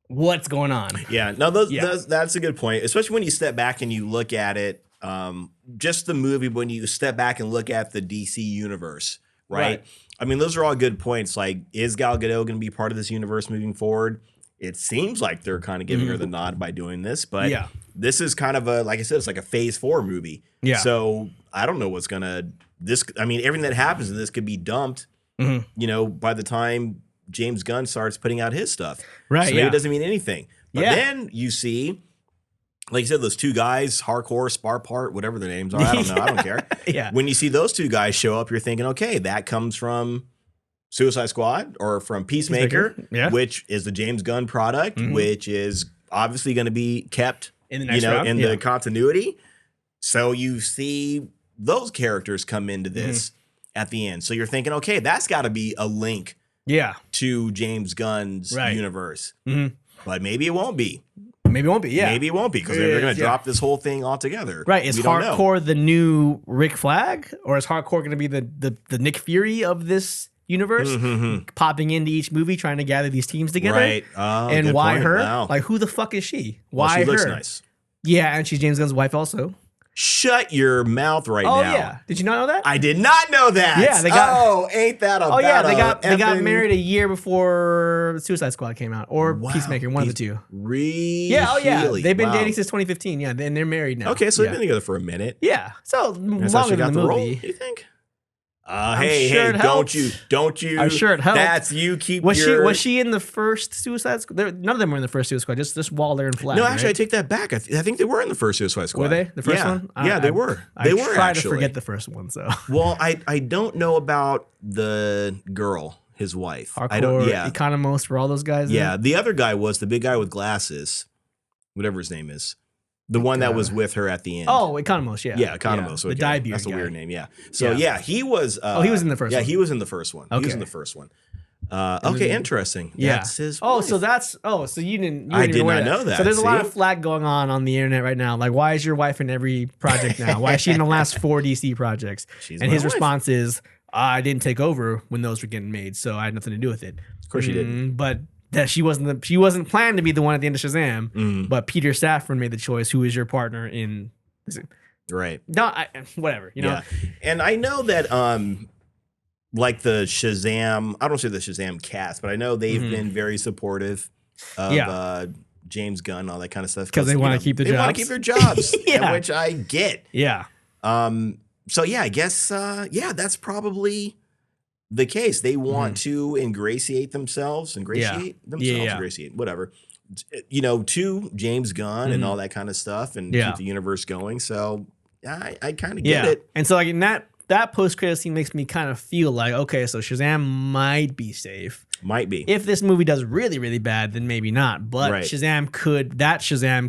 what's going on? Yeah, no, that's a good point. Especially when you step back and you look at it, just the movie. When you step back and look at the DC universe, right? I mean, those are all good points. Like, is Gal Gadot going to be part of this universe moving forward? It seems like they're kind of giving her the nod by doing this, but this is kind of like I said, it's like a Phase 4 movie. Yeah. So I don't know what's gonna everything that happens in this could be dumped. By the time James Gunn starts putting out his stuff. Right. So maybe it doesn't mean anything. But then you see, like you said, those two guys, Hardcore, Sparpart, whatever their names are. I don't know. I don't care. Yeah. When you see those two guys show up, you're thinking, okay, that comes from Suicide Squad or from Peacemaker, which is the James Gunn product, which is obviously going to be kept in the next round. In the continuity. So you see those characters come into this at the end. So you're thinking, okay, that's got to be a link to James Gunn's universe. But maybe it won't be. Maybe it won't be, Maybe it won't be because they're going to drop this whole thing altogether. Right. Is Hardcore the new Rick Flag? Or is Hardcore going to be the Nick Fury of this universe? Popping into each movie, trying to gather these teams together? Right. And why her? Wow. Like, who the fuck is she? Why her? She looks nice. Yeah, and she's James Gunn's wife also. Shut your mouth now. Oh, yeah. Did you not know that? I did not know that. Yeah, they got. Ain't that about? Oh, yeah, they got married a year before Suicide Squad came out, or Peacemaker, one of the two. Really? Yeah. Oh, yeah. They've been dating since 2015. Yeah, and they're married now. Okay, so they've been together for a minute. Yeah, so longer than the movie. Role, you think? Hey, don't you? I'm sure it helped. That's you. Was she in the first Suicide Squad? None of them were in the first Suicide Squad. Just Waller and Flag. No, actually, I take that back. I think they were in the first Suicide Squad. Were they the first one? Yeah, they were. They were. Try to forget the first one. So well, I don't know about the girl, his wife. Hardcore, I don't. Yeah, Economos for all those guys. Yeah, the other guy was the big guy with glasses, whatever his name is. The one that was with her at the end. Oh, Economos, yeah. Yeah, Economos. Yeah. The dye beard. That's a weird name, yeah. So, he was... he was in the first one. Yeah, he was in the first one. Okay. He was in the first one. Okay, interesting. Yeah. That's his wife. So you didn't... I did not know that. So there's a lot of flag going on the internet right now. Like, why is your wife in every project now? Why is she in the last 4 DC projects? And his response is, I didn't take over when those were getting made, so I had nothing to do with it. Of course you didn't. But... that she wasn't planned to be the one at the end of Shazam, but Peter Safran made the choice. Who is your partner in? Right. No, whatever. You know. Yeah. And I know that like the Shazam, I don't say the Shazam cast, but I know they've been very supportive of James Gunn, all that kind of stuff because they want to keep the jobs. They want to keep their jobs, which I get. Yeah. So I guess that's probably the case. They want to ingratiate themselves, whatever, to James Gunn and all that kind of stuff and keep the universe going. So I kind of get it. And so like in that post-credit scene makes me kind of feel like, okay, so Shazam might be safe. Might be. If this movie does really, really bad, then maybe not. But Shazam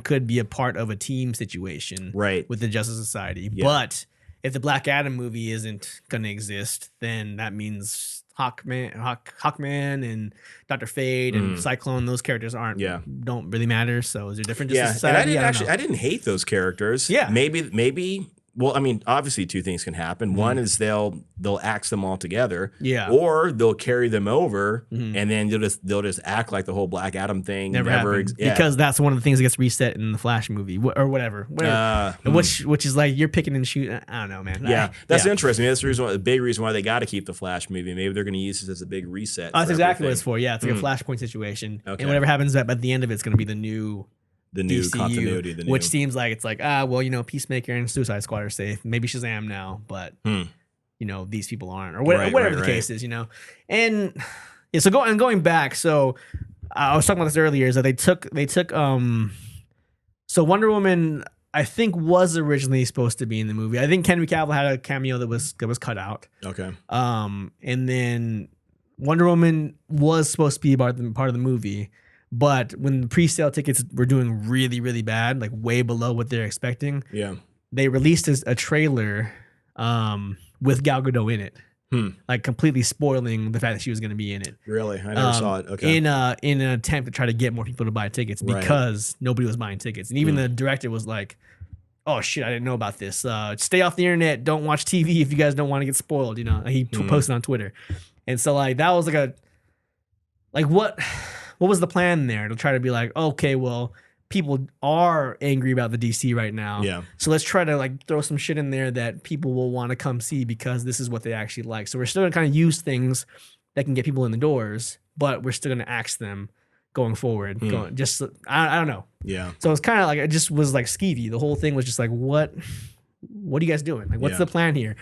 could be a part of a team situation with the Justice Society. Yeah. But if the Black Adam movie isn't going to exist, then that means Hawkman and Dr. Fate and Cyclone, those characters don't really matter. So is there different Justice Society? And I didn't hate those characters. Yeah. Maybe well, I mean, obviously two things can happen. One is they'll axe them all together. Yeah. Or they'll carry them over and then they'll just act like the whole Black Adam thing never because that's one of the things that gets reset in the Flash movie or whatever. Which is like you're picking and shooting. I don't know, man. Yeah. That's interesting. That's the big reason why they got to keep the Flash movie. Maybe they're going to use this as a big reset. That's exactly what it's for. Yeah, it's like a Flashpoint situation. Okay. And whatever happens at the end of it's going to be the new DCU, continuity, which seems like it's like Peacemaker and Suicide Squad are safe. Maybe Shazam now, but these people aren't, or whatever the case is, And so going back, so I was talking about this earlier, is that they took so Wonder Woman I think was originally supposed to be in the movie. I think Henry Cavill had a cameo that was cut out. Okay. And then Wonder Woman was supposed to be part of the movie. But when the pre-sale tickets were doing really, really bad, like way below what they're expecting, they released a trailer with Gal Gadot in it, like completely spoiling the fact that she was going to be in it. Really, I never saw it. Okay, in an attempt to try to get more people to buy tickets because nobody was buying tickets, and even the director was like, "Oh shit, I didn't know about this. Stay off the internet. Don't watch TV if you guys don't want to get spoiled." He posted on Twitter, and so like that was what was the plan there to try to be like, okay, well, people are angry about the DC right now. Yeah. So let's try to like throw some shit in there that people will want to come see because this is what they actually like. So we're still gonna kind of use things that can get people in the doors, but we're still gonna axe them going forward. I don't know. Yeah. So it's kind of like it just was like skeevy. The whole thing was just like, what are you guys doing? Like, what's the plan here?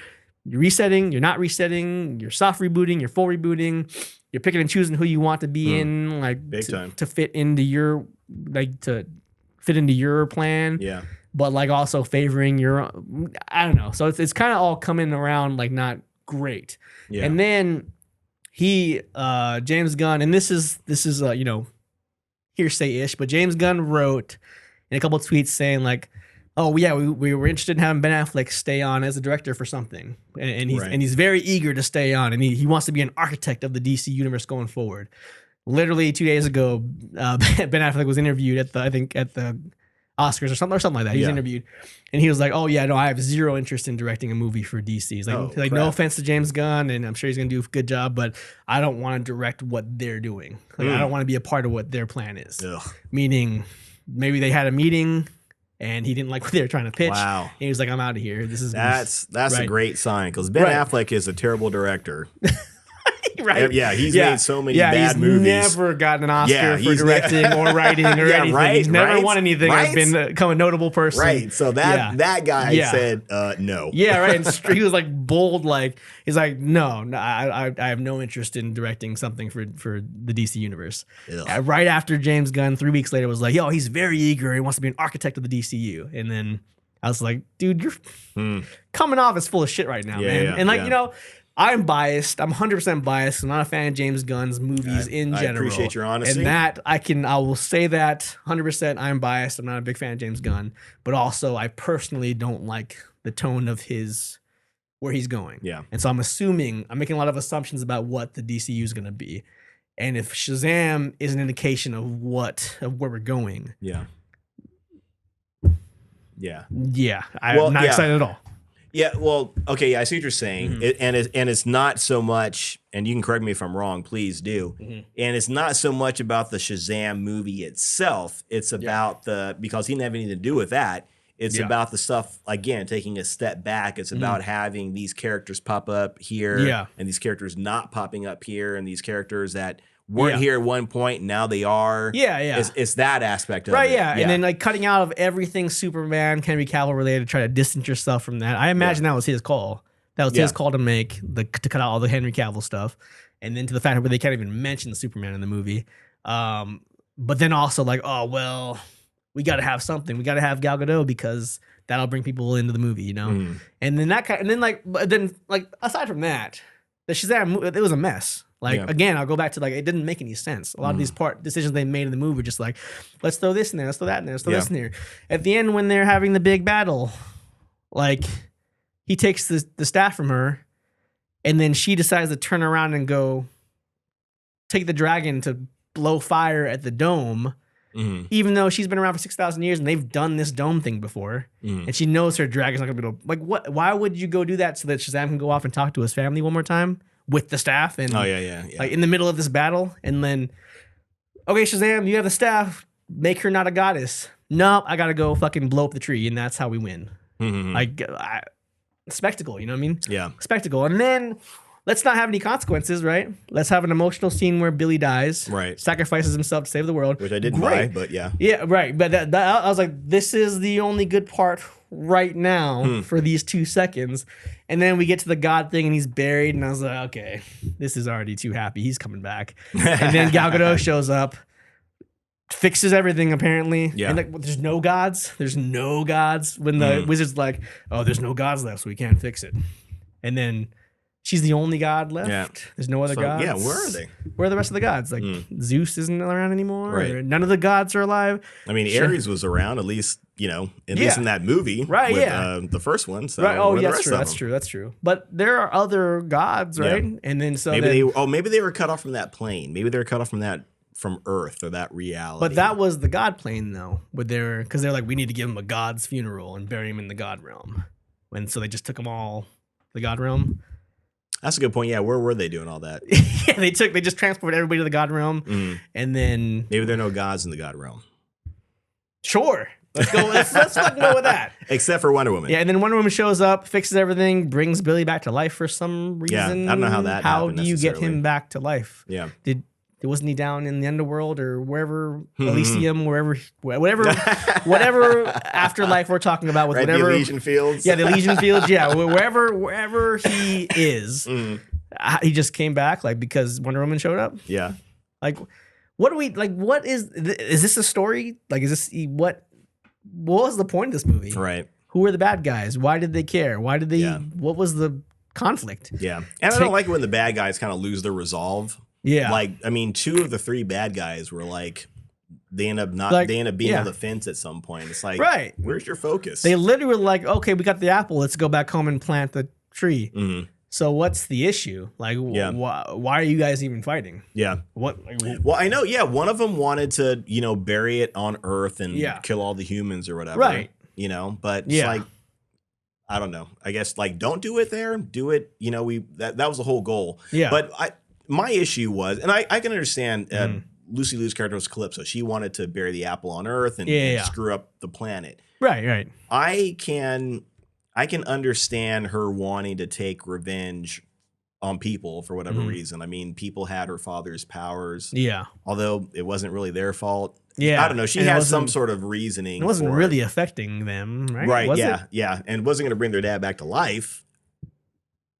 You're resetting, you're not resetting, you're soft rebooting, you're full rebooting, you're picking and choosing who you want to be in, like to fit into your plan. Yeah. But like also favoring your, I don't know. So it's kind of all coming around like not great. Yeah. And then James Gunn, and this is hearsay-ish, but James Gunn wrote in a couple of tweets saying like, oh yeah, we were interested in having Ben Affleck stay on as a director for something, and he's very eager to stay on, and he wants to be an architect of the DC universe going forward. Literally 2 days ago, Ben Affleck was interviewed at the Oscars or something like that. He was interviewed, and he was like, "Oh yeah, no, I have zero interest in directing a movie for DC." He's like, no offense to James Gunn, and I'm sure he's gonna do a good job, but I don't want to direct what they're doing. Like, I don't want to be a part of what their plan is. Ugh. Meaning, maybe they had a meeting and he didn't like what they were trying to pitch. Wow. And he was like, "I'm out of here. That's a great sign, because Ben Affleck is a terrible director." Right. Yeah, he's made so many bad movies. He's never gotten an Oscar for directing or writing or anything. Right, he's never won anything. Right? Has become a notable person. Right. So that guy said no. Yeah, right. And he was like bold, like he's like, no, I have no interest in directing something for the DC universe. Right after James Gunn, 3 weeks later, was like, yo, he's very eager. He wants to be an architect of the DCU. And then I was like, dude, you're coming off as full of shit right now, man. And like, I'm biased. I'm 100% biased. I'm not a fan of James Gunn's movies in general. I appreciate your honesty. And that I will say that 100%. I'm biased. I'm not a big fan of James Gunn, but also I personally don't like the tone of where he's going. Yeah. And so I'm making a lot of assumptions about what the DCU is going to be. And if Shazam is an indication of where we're going. Yeah. Yeah. I'm not excited at all. Yeah, well, okay, I see what you're saying, and it's not so much, and you can correct me if I'm wrong, please do. And it's not so much about the Shazam movie itself. It's about because he didn't have anything to do with that. It's about the stuff, again, taking a step back. It's about having these characters pop up here, and these characters not popping up here, and these characters that weren't here at one point, and now they are. It's that aspect of it. Right, yeah. And then like cutting out of everything Superman, Henry Cavill related, to try to distance yourself from that. I imagine that was his call. That was his call to make, to cut out all the Henry Cavill stuff. And then to the fact where they can't even mention Superman in the movie. But then also like, oh, well, we got to have something. We got to have Gal Gadot because that'll bring people into the movie, And then aside from that, the Shazam, it was a mess. Again, I'll go back to it didn't make any sense. A lot of these decisions they made in the movie were just like, let's throw this in there, let's throw that in there, let's throw this in there. At the end, when they're having the big battle, he takes the staff from her, and then she decides to turn around and go take the dragon to blow fire at the dome, even though she's been around for 6,000 years and they've done this dome thing before, and she knows her dragon's not gonna be able to, what? Why would you go do that so that Shazam can go off and talk to his family one more time? With the staff and in the middle of this battle, and then okay, Shazam, you have the staff, make her not a goddess. No, I gotta go fucking blow up the tree, and that's how we win. Spectacle, you know what I mean? Yeah, spectacle. And then let's not have any consequences, right? Let's have an emotional scene where Billy dies, sacrifices himself to save the world, which I didn't buy, but yeah, right. But that I was like, this is the only good part right now for these 2 seconds. And then we get to the God thing and he's buried, and I was like, okay, this is already too happy. He's coming back. And then Gal Gadot shows up, fixes everything apparently. Yeah. And there's no gods. There's no gods. When the wizard's like, oh, there's no gods left, so we can't fix it. And then she's the only god left. Yeah. There's no other gods. Yeah, where are they? Where are the rest of the gods? Zeus isn't around anymore. Right. Or none of the gods are alive. I mean, Ares was around, at least in that movie. Right, with, the first one. So right. Oh, yeah, that's true. But there are other gods, right? Yeah. And then maybe they were cut off from that plane. Maybe they were cut off from Earth or that reality. But that was the god plane, though, because they're like, we need to give him a god's funeral and bury him in the god realm. And so they just took them all the god realm. That's a good point. Yeah, where were they doing all that? They just transported everybody to the god realm, and then maybe there are no gods in the god realm. Sure, let's go. Let's fucking go with that. Except for Wonder Woman. Yeah, and then Wonder Woman shows up, fixes everything, brings Billy back to life for some reason. Yeah, I don't know how that. How do you get him back to life? Yeah. Wasn't he down in the underworld or wherever, Elysium, whatever afterlife we're talking about with whatever. The Elysian Fields. Yeah, the Elysian Fields. Yeah, wherever he is, he just came back like because Wonder Woman showed up. Yeah. Like, what do we like? What is this a story? Like, is this what was the point of this movie? Right. Who were the bad guys? Why did they care? Why did they? Yeah. What was the conflict? Yeah, and I don't like it when the bad guys kind of lose their resolve. Yeah, like I mean, 2 of the 3 bad guys were like they end up being on the fence at some point. It's like, right, where's your focus? They literally were like, okay, we got the apple, let's go back home and plant the tree. So what's the issue? Like, why are you guys even fighting? Yeah. What? Like, well, I know. Yeah, one of them wanted to, bury it on Earth and kill all the humans or whatever. Right. But it's like, I don't know. I guess like don't do it there. Do it. That was the whole goal. Yeah. But my issue was, and I can understand. Lucy Liu's character was Calypso. She wanted to bury the apple on Earth and screw up the planet. Right. Right. I can understand her wanting to take revenge on people for whatever reason. I mean, people had her father's powers. Yeah. Although it wasn't really their fault. Yeah. I don't know. She had some sort of reasoning. It wasn't really affecting them, right? Right. Was yeah. Yeah. And wasn't going to bring their dad back to life.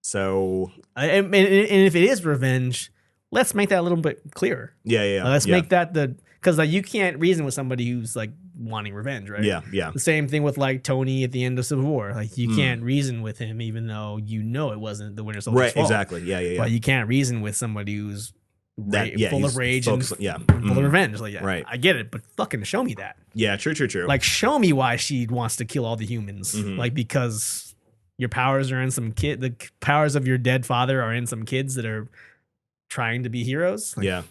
So. And if it is revenge, let's make that a little bit clearer. Yeah. Yeah. Let's make that because like you can't reason with somebody who's like wanting revenge, right? Yeah. Yeah. The same thing with like Tony at the end of Civil War. Like you can't reason with him, even though it wasn't the Winter Soldier's fault. Exactly. Yeah. Yeah. Yeah. But you can't reason with somebody who's full of rage and full of revenge. Like, right. I get it, but fucking show me that. Yeah. True. Like, show me why she wants to kill all the humans. Like, because your powers are in some kid. The powers of your dead father are in some kids that are trying to be heroes. Like, yeah.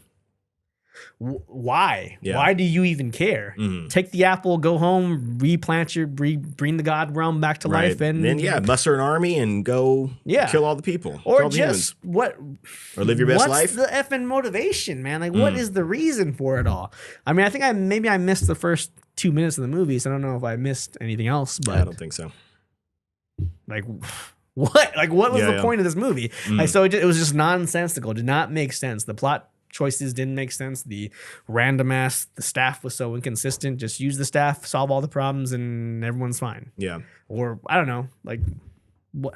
Why? Yeah. Why do you even care? Take the apple, go home, bring the God realm back to life, and then muster an army and go kill all the people, or all just or live your best life. What's the effing motivation, man? Like, what is the reason for it all? I mean, I think I missed the first 2 minutes of the movie, so I don't know if I missed anything else. But I don't think so. Like, what? Like, what was the point of this movie? Like, so it was just nonsensical. It did not make sense. The plot choices didn't make sense. The staff was so inconsistent. Just use the staff, solve all the problems, and everyone's fine. Yeah. Or I don't know, like what?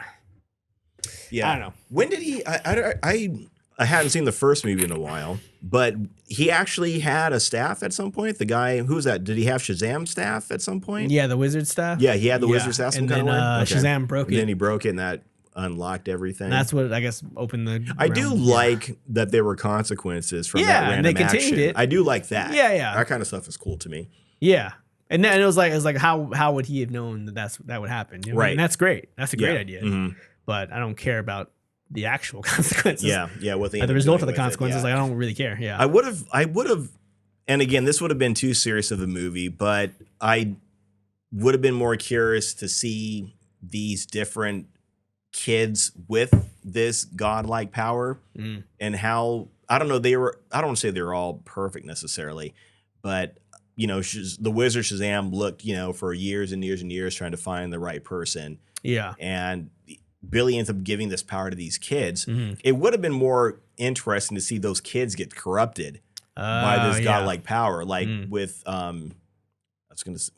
Yeah. I don't know. When did he? I hadn't seen the first movie in a while, but he actually had a staff at some point. The guy, who's that? Did he have Shazam staff at some point? Yeah, the wizard staff. Yeah, he had the wizard staff. And then Shazam broke it. And then he broke it, and that unlocked everything. And that's what I guess opened the. I do like that there were consequences from that random and they continued action. it. I do like that. Yeah. That kind of stuff is cool to me. Yeah, and then it was like how would he have known that would happen? You know? Right. And that's great. That's a great idea. But I don't care about the actual consequences. Yeah. What the result of the consequences, like I don't really care. Yeah. I would have, and again, this would have been too serious of a movie, but I would have been more curious to see these different kids with this godlike power and how, I don't know, I don't want to say they were all perfect necessarily, but the wizard Shazam looked, for years and years and years trying to find the right person. Yeah. And Billy ends up giving this power to these kids. It would have been more interesting to see those kids get corrupted by this godlike power, like with I was going to say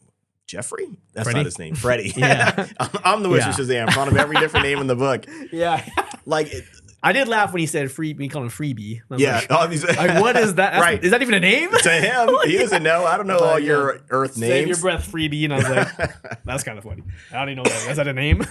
Jeffrey. That's Freddy? Not his name. Freddie. Yeah. I'm the wizard Shazam. Front of every different name in the book. Yeah. Like. I did laugh when he said freebie. He called him freebie. Yeah. Like, what is that? Right. Is that even a name? To him, he doesn't know. I don't know all your Earth names. Save your breath, freebie. And I was like, that's kind of funny. I don't even know that. Is that a name?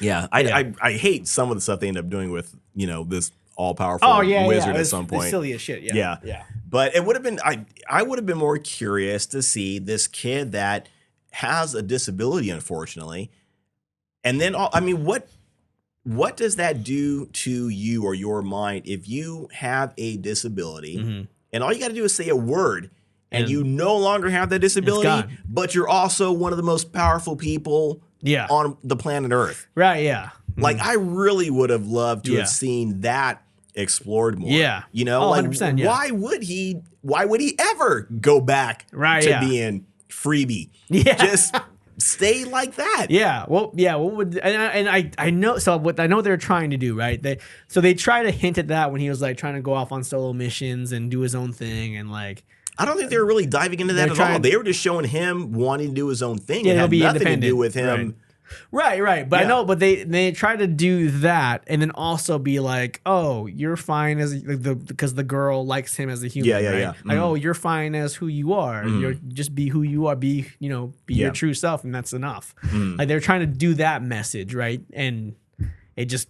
Yeah. I hate some of the stuff they end up doing with, this all-powerful wizard at some point. It's silly as shit. Yeah. But it would have been, I would have been more curious to see this kid that has a disability, unfortunately. And then, what does that do to you or your mind if you have a disability and all you got to do is say a word and you no longer have that disability, but you're also one of the most powerful people on the planet Earth? Right, yeah. Like, I really would have loved to have seen that explored more. Yeah. 100%, why would he ever go back to being freebie? Yeah. Just stay like that. Yeah. Well, yeah. What would I know? So what I know they're trying to do, right? They try to hint at that when he was like trying to go off on solo missions and do his own thing and like. I don't think they were really diving into that at all. They were just showing him wanting to do his own thing. Yeah, it had be nothing independent. to do with him. Right. But I know, but they try to do that and then also be like, oh, you're fine as because the girl likes him as a human. Yeah. Like, oh, you're fine as who you are. You're just be who you are. Be your true self, and that's enough. Like they're trying to do that message, right? And it just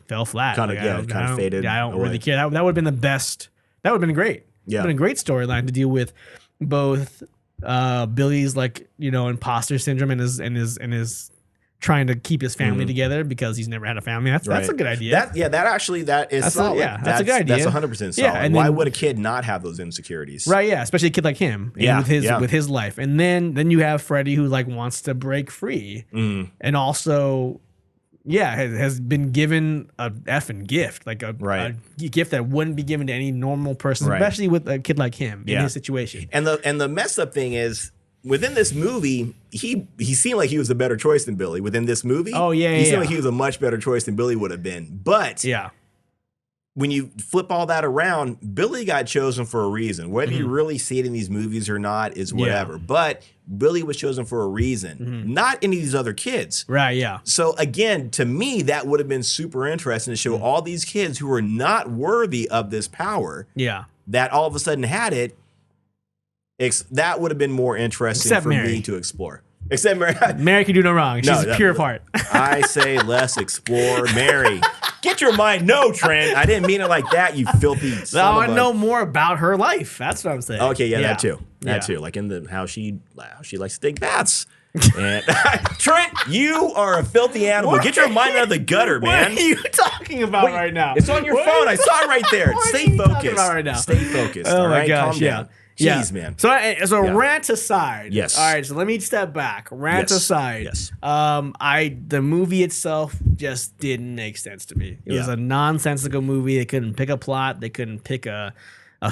fell flat. Kind of faded. Yeah, I don't really care. That would have been the best. That would have been great. Yeah, been a great storyline to deal with both Billy's like imposter syndrome and his trying to keep his family together because he's never had a family. That's a good idea. That is solid. That's a good idea. That's 100% solid. Yeah, and why would a kid not have those insecurities? Right, yeah, especially a kid like him with his life. And then you have Freddy who like wants to break free and also has been given a effing gift, like a gift that wouldn't be given to any normal person, especially with a kid like him in his situation. And the messed up thing is, within this movie, he seemed like he was a better choice than Billy. Within this movie, he seemed like he was a much better choice than Billy would have been. But when you flip all that around, Billy got chosen for a reason. Whether you really see it in these movies or not is whatever. But Billy was chosen for a reason, not any of these other kids. Right, yeah. So again, to me, that would have been super interesting to show all these kids who were not worthy of this power that all of a sudden had it. That would have been more interesting for me to explore. Except Mary. Mary can do no wrong. She's pure of heart. I say let's explore Mary. Get your mind. No, Trent. I didn't mean it like that, you filthy son I want to know more about her life. That's what I'm saying. Okay, that too. That too. Like in how she likes to take baths. And Trent, you are a filthy animal. Get your mind out of the gutter, man. What are you talking about right now? It's on your phone. I saw it right there. Stay focused. Right now? Stay focused. Oh all my right? gosh, calm down. Jeez, man. So rant aside. Yes. All right. So let me step back. Rant aside. Yes. The movie itself just didn't make sense to me. It was a nonsensical movie. They couldn't pick a plot. They couldn't pick a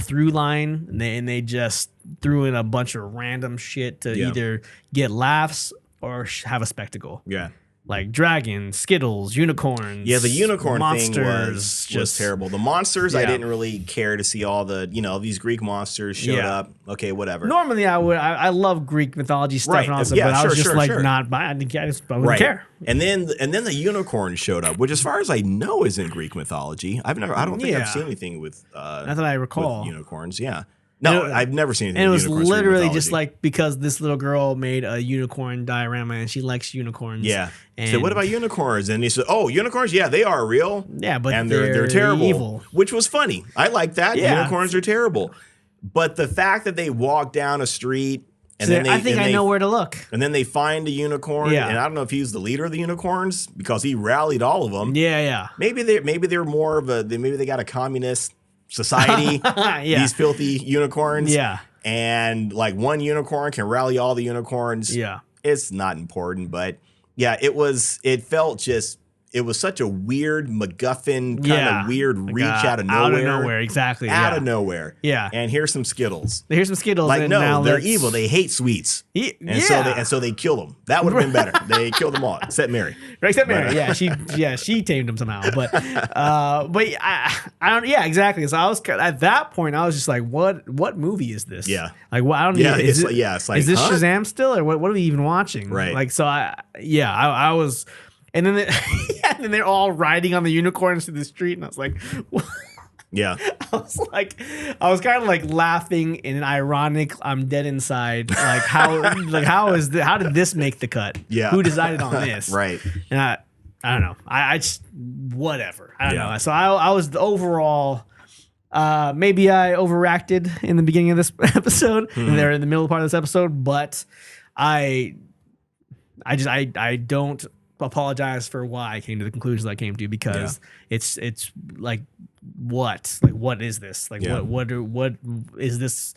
through line, and they just threw in a bunch of random shit to either get laughs or have a spectacle. Yeah. Like dragons, Skittles, unicorns. Yeah, the unicorn monsters thing was terrible. The monsters, I didn't really care to see all the, these Greek monsters showed up. Okay, whatever. Normally, I love Greek mythology stuff and all that, but I was just not buying. I wouldn't care. And then the unicorn showed up, which, as far as I know, is in Greek mythology. I don't think I've seen anything with. Not that I recall. With unicorns, yeah. No, I've never seen anything. And it was literally just like because this little girl made a unicorn diorama and she likes unicorns. Yeah. So what about unicorns? And he said, "Oh, unicorns, yeah, they are real. Yeah, but they're terrible." Evil. Which was funny. I like that. Yeah. Unicorns are terrible. But the fact that they walk down a street and then I know where to look. And then they find a unicorn. Yeah. And I don't know if he was the leader of the unicorns because he rallied all of them. Yeah. Maybe they're more of maybe they got a communist society, these filthy unicorns. Yeah. And like one unicorn can rally all the unicorns. Yeah. It's not important, but yeah, it was such a weird MacGuffin kind of weird reach out of nowhere. Out of nowhere, exactly. Out of nowhere. Yeah. And here's some Skittles. Like, and no, they're evil. They hate sweets. So they kill them. That would have been better. They killed them all, except Mary. Except Mary. She tamed them somehow. But I don't. Yeah, exactly. So I was at that point. I was just like, what movie is this? Yeah. Like, what? I don't even. It's like, is this Shazam still, or what are we even watching? Right. Like, so I was. And then, then they're all riding on the unicorns through the street, and I was like, what? Yeah. I was kind of like laughing in an ironic, I'm dead inside. Like how did this make the cut? Yeah. Who decided on this? Right. And I don't know. I just whatever. I don't know. So I was overall. Maybe I overreacted in the beginning of this episode, and they're in the middle part of this episode, but I don't apologize for why I came to the conclusions I came to, because it's like what is this, like what is this?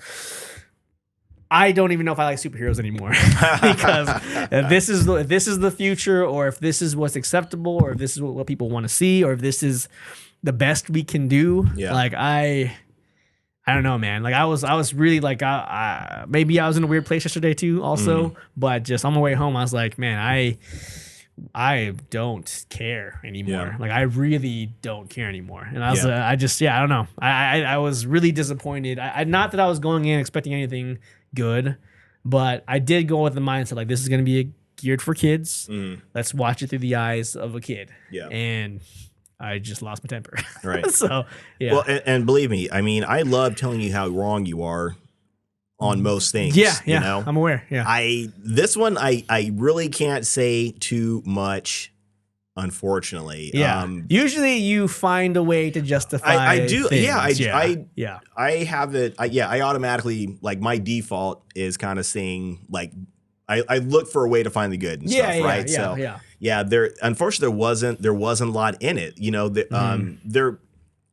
I don't even know if I like superheroes anymore because if this is the future, or if this is what's acceptable, or if this is what people want to see, or if this is the best we can do. Like I I don't know, man. Like I was really like, maybe I was in a weird place yesterday too, also. But just on my way home, I was like, man, I don't care anymore. Yeah. Like I really don't care anymore. And I was, I don't know. I was really disappointed. Not that I was going in expecting anything good, but I did go with the mindset like this is going to be geared for kids. Let's watch it through the eyes of a kid. Yeah. And I just lost my temper. Right. So, yeah. Well, and believe me, I mean, I love telling you how wrong you are on most things. Yeah, you know? I'm aware. Yeah. This one, I really can't say too much, unfortunately. Yeah. Usually you find a way to justify I do. things. Yeah. I have it. I automatically, like, my default is kind of saying, like, I look for a way to find the good and stuff, right? Unfortunately, there wasn't a lot in it. You know,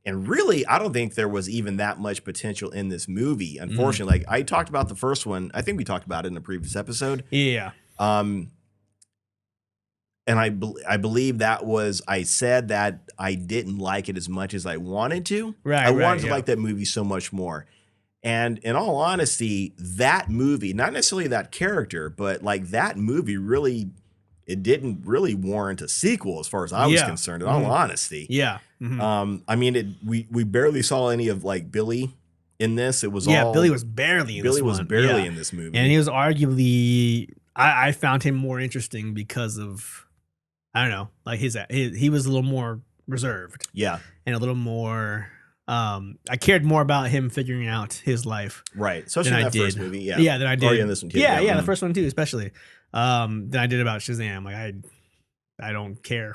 and really, I don't think there was even that much potential in this movie. Unfortunately, like I talked about the first one. I think we talked about it in a previous episode. Yeah. And I believe I said that I didn't like it as much as I wanted to. Right. I wanted to like that movie so much more. And in all honesty, that movie, not necessarily that character, but like that movie really, it didn't really warrant a sequel as far as I was concerned, in all honesty. Yeah. I mean, we barely saw any of like Billy in this. It was Billy was barely in this movie. And he was arguably, I found him more interesting because of, I don't know, like he was a little more reserved. Yeah. And a little more, I cared more about him figuring out his life. Right. Especially in that first movie. Yeah. Yeah, than I did. Or in this one too. Yeah, the first one too, especially. Than I did about Shazam. Like I don't care.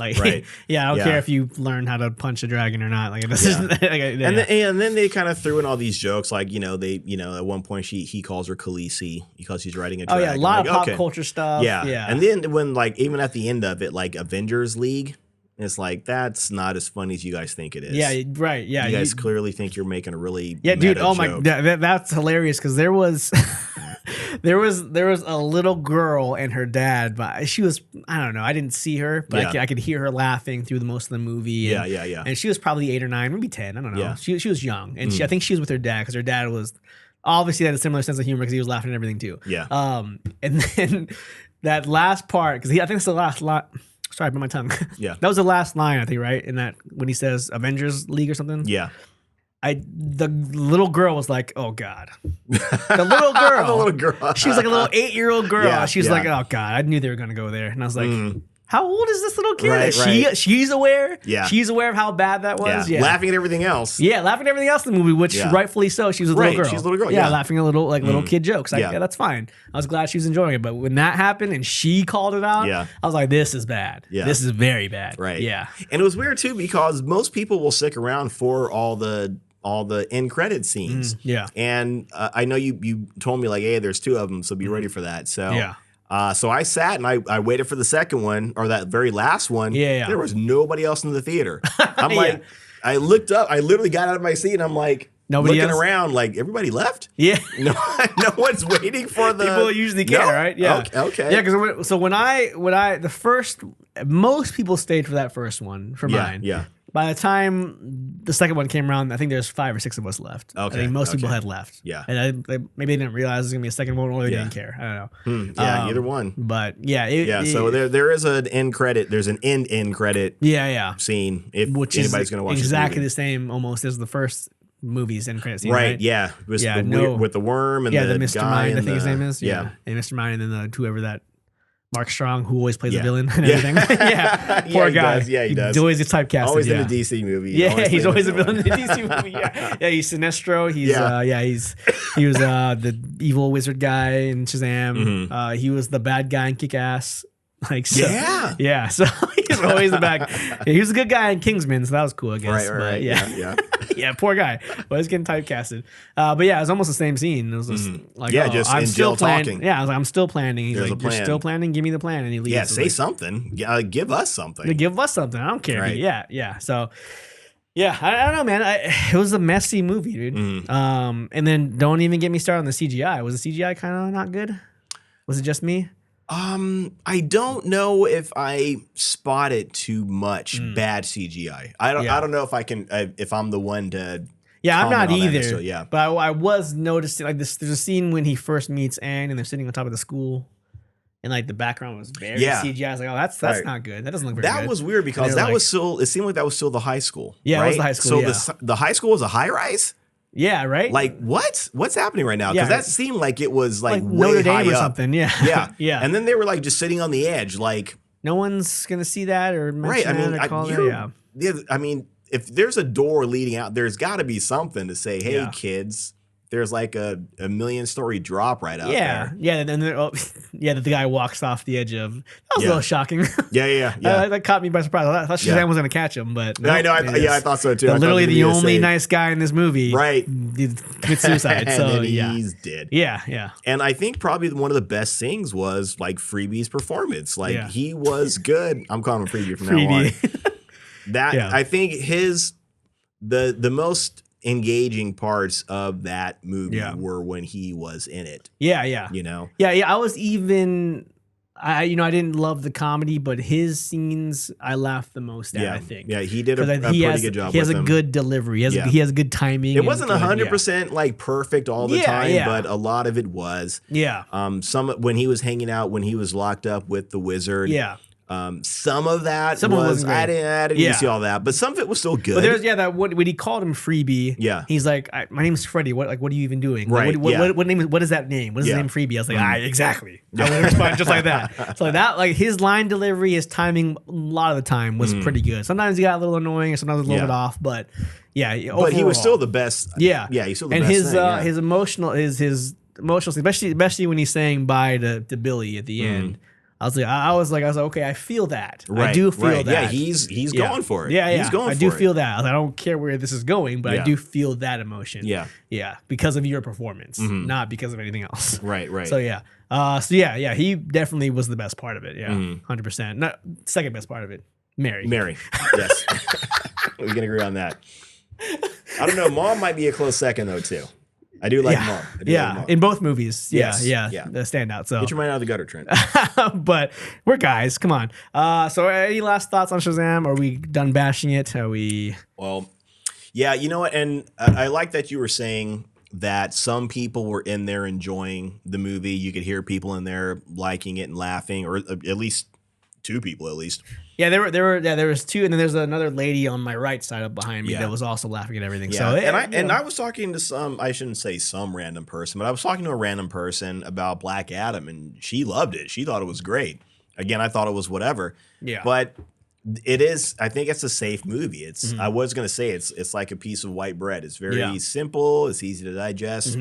Like, I don't care if you learn how to punch a dragon or not. Like, this is, and then they kind of threw in all these jokes. Like, at one point he calls her Khaleesi because she's riding a dragon. Oh yeah, a lot of pop culture stuff. Yeah. And then when like even at the end of it, like Avengers League. It's like, that's not as funny as you guys think it is. Yeah, right. Yeah, you guys clearly think you're making a really dude. Oh my, joke. That's hilarious because there was there was a little girl and her dad, but she was, I don't know, I didn't see her, but I could hear her laughing through most of the movie. And, and she was probably 8 or 9, maybe 10. I don't know. Yeah. She was young, and I think she was with her dad because her dad was obviously had a similar sense of humor because he was laughing at everything too. Yeah. And then that last part, because I think it's the last lot. Sorry, I bit my tongue. Yeah. That was the last line, I think, right? In that, when he says Avengers League or something. Yeah. The little girl was like, oh, God. The little girl. The little girl. She was like a little 8-year-old girl. Yeah, she was like, oh, God. I knew they were going to go there. And I was like, how old is this little kid? Right. She's aware. Yeah. She's aware of how bad that was. Yeah. Laughing at everything else. Yeah, laughing at everything else in the movie, which rightfully so. She was a little girl. She's a little girl. Yeah, laughing at little kid jokes. Yeah, that's fine. I was glad she was enjoying it. But when that happened and she called it out, I was like, this is bad. Yeah. This is very bad. Right. Yeah. And it was weird too because most people will stick around for all the end credit scenes. Yeah. And I know you told me like, hey, there's 2 of them, so be ready for that. So yeah. So I sat and I waited for the second one or that very last one. Yeah. There was nobody else in the theater. I'm like, I looked up, I literally got out of my seat and I'm like, nobody looking else? Around like everybody left. Yeah. No one's waiting for the people usually care, right? Yeah. Okay. Yeah, because most people stayed for that first one for mine. Yeah. By the time the second one came around, I think there's 5 or 6 of us left. Okay. I think most people had left. Yeah. And maybe they didn't realize it was gonna be a second one, or they didn't care. I don't know. Yeah, either one. But yeah, so there is an end credit. There's an end credit. Yeah. Scene if which anybody's is gonna watch exactly the same almost as the first movie's end credit scene. Right. Yeah. With the worm and the Mr. guy Mind, I think his name is. Yeah. And Mr. Mind, and then whoever that. Mark Strong, who always plays the villain and everything. Poor guy. He does. He always gets typecasted. Always in a DC movie. He's always a villain in a DC movie. Yeah, he's Sinestro. He was the evil wizard guy in Shazam. He was the bad guy in Kick-Ass. So he's always the bad guy. He was a good guy in Kingsman, so that was cool, I guess. Right. Yeah. Yeah, poor guy. But he's getting typecasted. But yeah, it was almost the same scene. It was just like, just I'm in still jail planning. talking. Yeah, I was like, I'm still planning. He's There's like, a plan. You're still planning? Give me the plan. And he leaves. Yeah, say something. Give us something. Give us something. I don't care. Right. Yeah. So, yeah, I don't know, man. It was a messy movie, dude. And then don't even get me started on the CGI. Was the CGI kind of not good? Was it just me? I don't know if I spotted too much bad CGI. I don't know if I can if I'm the one to Yeah, I'm not either. Yeah, but I was noticing like this. There's a scene when he first meets Anne, and they're sitting on top of the school, and like the background was very CGI. I was like, oh, that's not good. That doesn't look very good. That was weird because that was still. It seemed like that was still the high school. Yeah, right? It was the high school. So the high school was a high rise. Yeah, right. Like what? What's happening right now? Because that seemed like it was like way Notre Dame high or up. Something. Yeah, yeah, yeah. And then they were like just sitting on the edge, like no one's gonna see that or mention yeah. I mean, if there's a door leading out, there's got to be something to say, hey, kids. There's like a 1,000,000-story drop right out there. Yeah, and then the guy walks off the edge of. That was a little shocking. Yeah. That caught me by surprise. I thought Shazam was going to catch him, but no, I know. I thought so too. Literally the only nice guy in this movie, right? Commit suicide. And so then he's dead. Yeah. And I think probably one of the best things was like Freebie's performance. Like he was good. I'm calling him Freebie from now on. I think the most engaging parts of that movie were when he was in it. Yeah. You know? Yeah. I was even I didn't love the comedy, but his scenes I laughed the most at, I think. Yeah, he did a pretty good job. He has a good delivery. He has good timing. It wasn't 100% like perfect all the time, but a lot of it was. Yeah. When he was hanging out, when he was locked up with the wizard. Yeah. Some of that was I didn't see all that, but some of it was still good. But there's that when he called him Freebie. Yeah, he's like, my name's Freddie. What are you even doing? Right. What is that name? What is his name? Freebie. I was like, exactly. I would respond just like that. So like his line delivery, his timing, a lot of the time was pretty good. Sometimes he got a little annoying, sometimes a little bit off, but overall, but he was still the best. Yeah, he's still the and best. His emotional especially when he's saying bye to Billy at the end. I was like, okay, I feel that. Right, I do feel that. Yeah, he's going for it. Yeah, he's going for it. I do feel that. I don't care where this is going, but I do feel that emotion. Yeah, because of your performance, not because of anything else. Right. So he definitely was the best part of it. Yeah, 100%. Not second best part of it. Mary. Yes, we can agree on that. I don't know. Mom might be a close second though too. I do like Mom. Like Mom. In both movies. Yeah. The standout. So get your mind out of the gutter, Trent. But we're guys. Come on. So any last thoughts on Shazam? Are we done bashing it? Are we? Well, yeah. You know what? And I like that you were saying that some people were in there enjoying the movie. You could hear people in there liking it and laughing, or at least two people at least. Yeah, there was two, and then there's another lady on my right side up behind me that was also laughing at everything. Yeah. So I was talking to I shouldn't say some random person, but I was talking to a random person about Black Adam, and she loved it. She thought it was great. Again, I thought it was whatever. Yeah. But it is. I think it's a safe movie. It's. I was gonna say it's like a piece of white bread. It's very simple. It's easy to digest.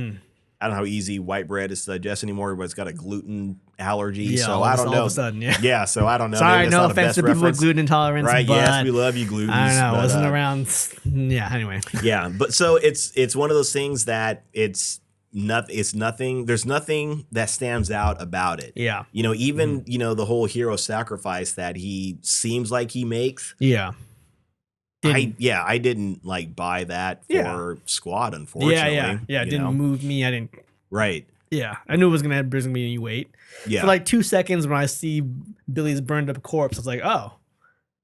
I don't know how easy white bread is to digest anymore, but it's got a gluten allergy. So I don't know. All of a sudden, so I don't know. Sorry, no offense to people with gluten intolerance. Right? But yes, we love you, gluten. I don't know. It wasn't around. Yeah. Anyway. Yeah, but so it's one of those things that it's nothing. There's nothing that stands out about it. Yeah. Even the whole hero sacrifice that he seems like he makes. Yeah. I didn't like buy that for Squad, unfortunately. Yeah. It didn't move me. I didn't. Right. Yeah. I knew it was gonna bring me any weight. Yeah. For like 2 seconds when I see Billy's burned up corpse, I was like, oh,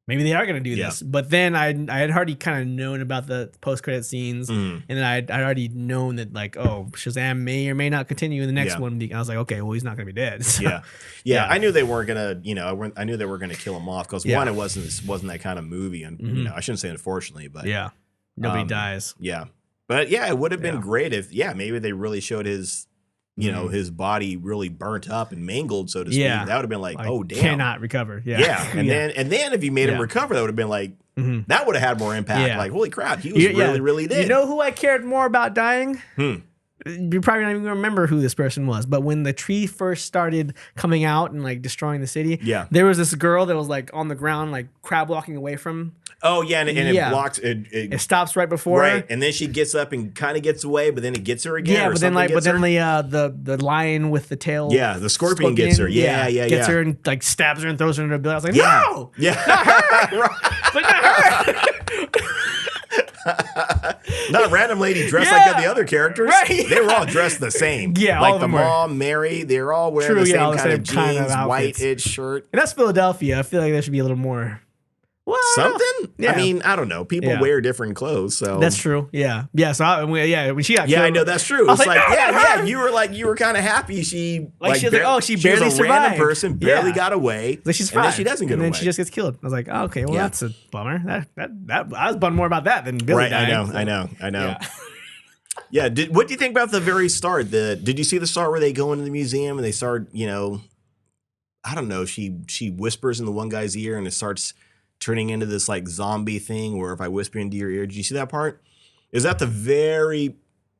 maybe they are gonna do this. But then I had already kind of known about the post credit scenes, and then I'd already known that like, oh, Shazam may or may not continue in the next one. I was like, okay, well, he's not gonna be dead. So, yeah. I knew they weren't gonna. I knew they were gonna kill him off because one, it wasn't that kind of movie, and I shouldn't say unfortunately, but nobody dies. Yeah, but it would have been great if maybe they really showed his. His body really burnt up and mangled, so to speak. That would have been like, oh damn, cannot recover. And then if you made him recover, that would have been like that would have had more impact. Like, holy crap, he was really dead. You know who I cared more about dying? You probably don't even remember who this person was, but when the tree first started coming out and like destroying the city, there was this girl that was like on the ground, like crab walking away from. Oh yeah, and it blocks it. It stops right before her. And then she gets up and kind of gets away, but then it gets her again. Yeah, but then the lion with the tail. Yeah, the scorpion gets her. Yeah. Gets her and like stabs her and throws her into a bill. I was like, no, not her. Like not her. Not a random lady dressed like the other characters. Right. They were all dressed the same. Yeah, like all of them mom, Mary, they're all wearing the same kind of jeans, white-ish shirt. And that's Philadelphia. I feel like there should be a little more What? Something? Yeah. I mean, I don't know. People wear different clothes, so that's true. Yeah. So when she got killed, I know that's true. It's like, yeah. You were kind of happy. She she was like, oh, she barely was a survived. Random person, barely got away. Like she's fine. And then she doesn't get away. And then she just gets killed. I was like, oh, okay, well that's a bummer. That I was bummed more about that than Billy dying. I know. Yeah. What do you think about the very start? Did you see the start where they go into the museum and they start, I don't know, she whispers in the one guy's ear and it starts turning into this like zombie thing where if I whisper into your ear, did you see that part? Is that the very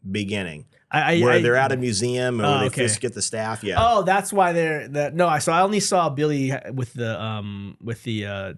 beginning? Where they're at a museum or they first get the staff? Yeah. Oh, that's why so I only saw Billy with the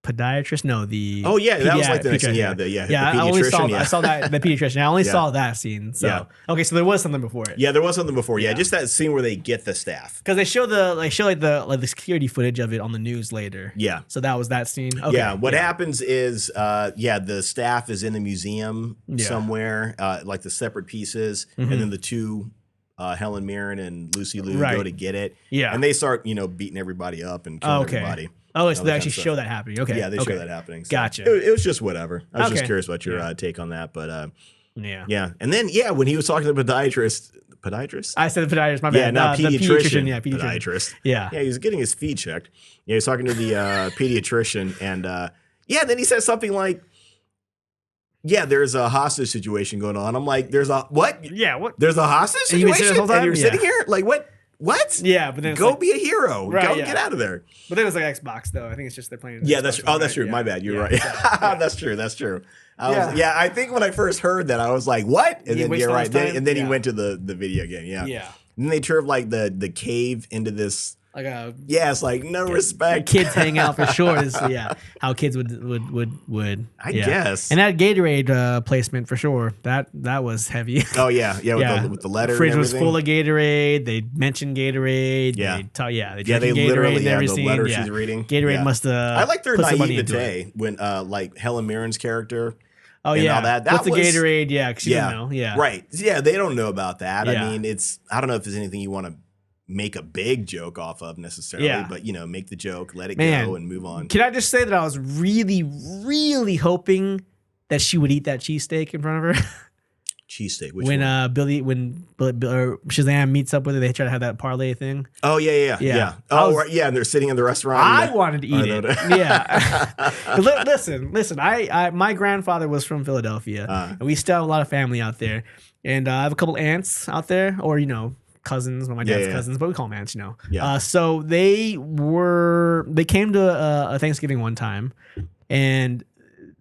podiatrist. No, the that was like the next scene. The pediatrician. I saw that the pediatrician. I only saw that scene. So okay, so there was something before it. Yeah, there was something before. Yeah, just that scene where they get the staff because they show the security footage of it on the news later. Yeah, so that was that scene. Okay. Yeah, what happens is the staff is in the museum somewhere, like the separate pieces, and then the two. Helen Mirren and Lucy Liu go to get it. Yeah, and they start beating everybody up and killing everybody. Oh, so they actually show that happening. Okay. Yeah, they show that happening. So gotcha. It was just whatever. I was just curious about your take on that. But yeah. And then, when he was talking to the podiatrist? I said the podiatrist, my bad. Yeah, not pediatrician. Pediatrician. Podiatrist. Yeah. Yeah, he was getting his feet checked. Yeah, he was talking to the pediatrician. And then he said something like, there's a hostage situation going on. I'm like, there's a what? Yeah, what? There's a hostage situation? And you're sitting here? Like, what? What? Yeah, but then go be a hero. Right, go get out of there. But then it's like Xbox though. I think it's just they're playing. Yeah, that's true. My bad. You're right. That's true. I think when I first heard that, I was like, "What?" And then you're right. And then he went to the video game. Yeah. Yeah. And then they turned like the cave into this. Like it's like no respect. Kids hang out for sure is how kids would I guess. And that Gatorade placement for sure that was heavy. Oh yeah with the letter. The fridge was full of Gatorade. They mentioned Gatorade. They literally the letter she's reading. Gatorade must have. I like their naivete when like Helen Mirren's character. Oh and yeah, all that. What's the Gatorade? Yeah, because you didn't know. Yeah, right. Yeah, they don't know about that. I mean, I don't know if there's anything you want to make a big joke off of necessarily, but make the joke, let it go, and move on. Can I just say that I was really, really hoping that she would eat that cheesesteak in front of her? Cheesesteak. When Shazam meets up with her, they try to have that parlay thing. Oh yeah. Oh right, yeah. And they're sitting in the restaurant. I wanted to eat it. Yeah. Listen. I my grandfather was from Philadelphia, and we still have a lot of family out there, and I have a couple aunts out there, or cousins, my dad's cousins, but we call them aunts, Yeah. So they came to a Thanksgiving one time, and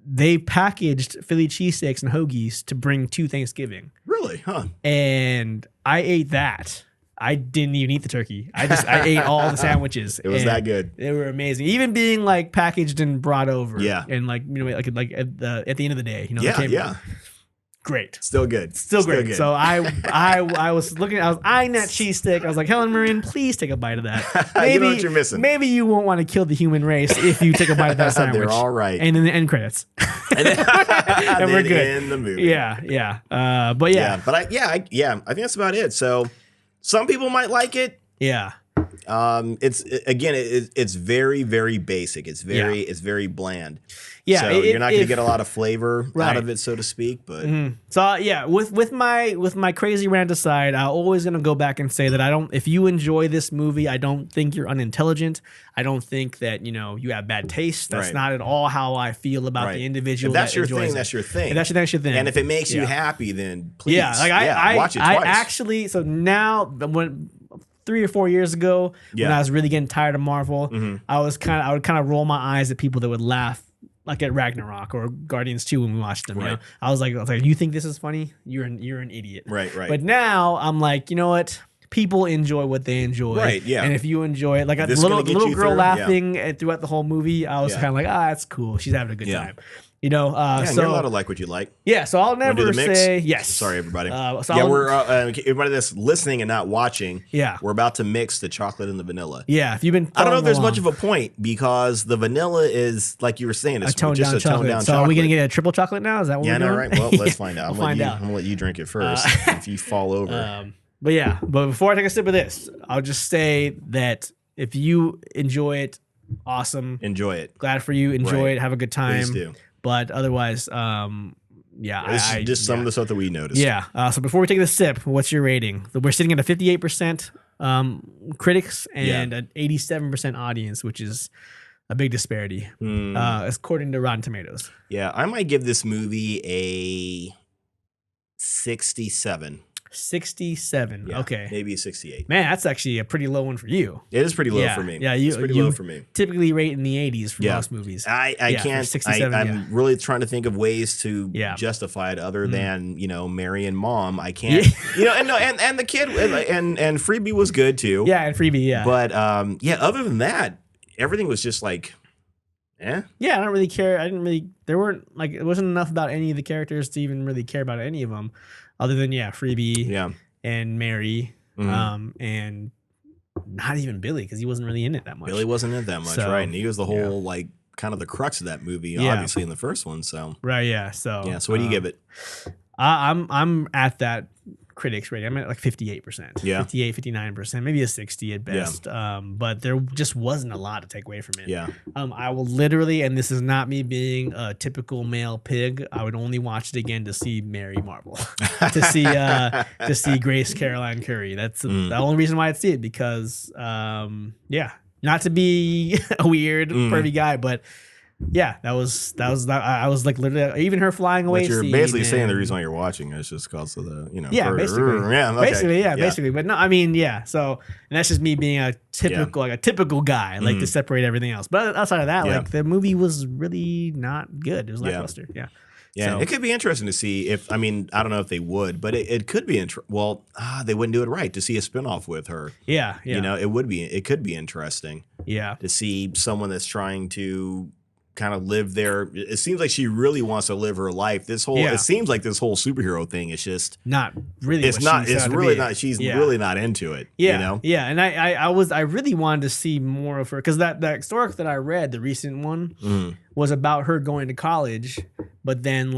they packaged Philly cheesesteaks and hoagies to bring to Thanksgiving. Really? Huh? And I ate that. I didn't even eat the turkey. I ate all the sandwiches. It was that good. They were amazing. Even being like packaged and brought over. Yeah. And like at the end of the day, Yeah. Great. Still good. Still great. Good. So I was eyeing that cheesesteak. I was like, Helen Mirren, please take a bite of that. Maybe, you know what you're missing. Maybe you won't want to kill the human race if you take a bite of that sandwich. They're all right. And then the end credits. and we're good. In the movie. Yeah. But yeah. I think that's about it. So some people might like it. Yeah. It's very, very basic. It's very bland. Yeah, so you're not going to get a lot of flavor out of it, so to speak. But so with my crazy rant aside, I'm always going to go back and say that if you enjoy this movie, I don't think you're unintelligent. I don't think that you have bad taste. That's not at all how I feel about the individual. If that's your thing. That's your thing. If that's your thing. And if it makes you happy, then please, watch it twice. I actually now when 3 or 4 years ago when I was really getting tired of Marvel, I would kind of roll my eyes at people that would laugh. Like at Ragnarok or Guardians 2 when we watched them, I was like, you think this is funny? You're an idiot, right. But now I'm like, you know what? People enjoy what they enjoy, right? Yeah. And if you enjoy it, like a little girl laughing throughout the whole movie, I was kind of like, that's cool. She's having a good time. And you're allowed to like what you like. Yeah, so I'll never say yes. Sorry, everybody. We're everybody that's listening and not watching. Yeah, we're about to mix the chocolate and the vanilla. Yeah, if you've been, I don't know if there's much of a point because the vanilla is like you were saying, it's just a toned down chocolate. So are we gonna get a triple chocolate now? Is that what we're doing? Right. Well, let's find out. I'm gonna let you drink it first. If you fall over. But before I take a sip of this, I'll just say that if you enjoy it, awesome. Enjoy it. Glad for you. Enjoy it. Have a good time. Please do. But otherwise, it's just some of the stuff that we noticed. Yeah. So before we take the sip, what's your rating? We're sitting at a 58% critics and an 87% audience, which is a big disparity, according to Rotten Tomatoes. Yeah, I might give this movie a 67. 67. Yeah, okay. Maybe a 68. Man, that's actually a pretty low one for you. It is pretty low for me. Yeah, it's pretty low for me. Typically rate in the 80s for most movies. I can't. 67, I'm really trying to think of ways to justify it other than Mary and Mom. I can't. And the kid and Freebie was good too. Yeah, and Freebie. Yeah. But other than that, everything was just like. Yeah, I don't really care. There weren't it wasn't enough about any of the characters to even really care about any of them, other than Freebie and Mary, and not even Billy because he wasn't really in it that much. Billy wasn't in it that much, right? And he was the whole kind of the crux of that movie, obviously in the first one. So right, yeah. So so what do you give it? I'm at that critics rating. I'm at 58%. Yeah. 58, 59%, maybe a 60 at best. But there just wasn't a lot to take away from it. Yeah. I will literally, and this is not me being a typical male pig, I would only watch it again to see Mary Marvel. to see Grace Caroline Curry. That's the only reason why I'd see it because not to be a weird pervy guy, but I was literally even her flying away. But you're basically saying the reason why you're watching is just because of the basically. But no, I mean So and that's just me being a typical guy, to separate everything else. But outside of that, the movie was really not good. It was lackluster. Yeah. Yeah, it could be interesting to see if I don't know if they would, but it could be they wouldn't do it right to see a spinoff with her. Yeah. It could be interesting. Yeah. To see someone that's trying to kind of live there. It seems like she really wants to live her life. It seems like this whole superhero thing is just not really. It's not. It's really not. She's really not into it. Yeah. Yeah. And I really wanted to see more of her because that story that I read, the recent one, was about her going to college, but then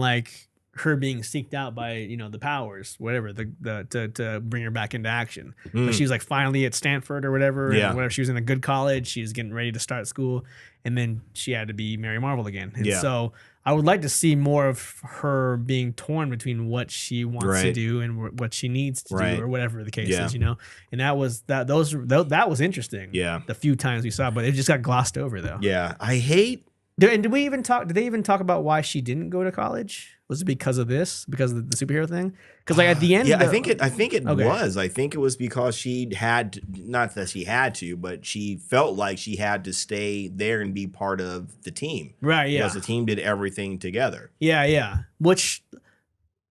her being seeked out by the powers, whatever, to bring her back into action. But she was finally at Stanford or whatever. Yeah. And whatever, she was in a good college. She was getting ready to start school, and then she had to be Mary Marvel again. And so I would like to see more of her being torn between what she wants to do and what she needs to do, or whatever the case is. And that was interesting. Yeah. The few times we saw, but it just got glossed over though. Yeah, I hate. And did they even talk about why she didn't go to college? Was it because of this? Because of the superhero thing? Because at the end, I think it was. I think it was because she had not that she had to, but she felt like she had to stay there and be part of the team, right? Yeah, because the team did everything together. Yeah. Which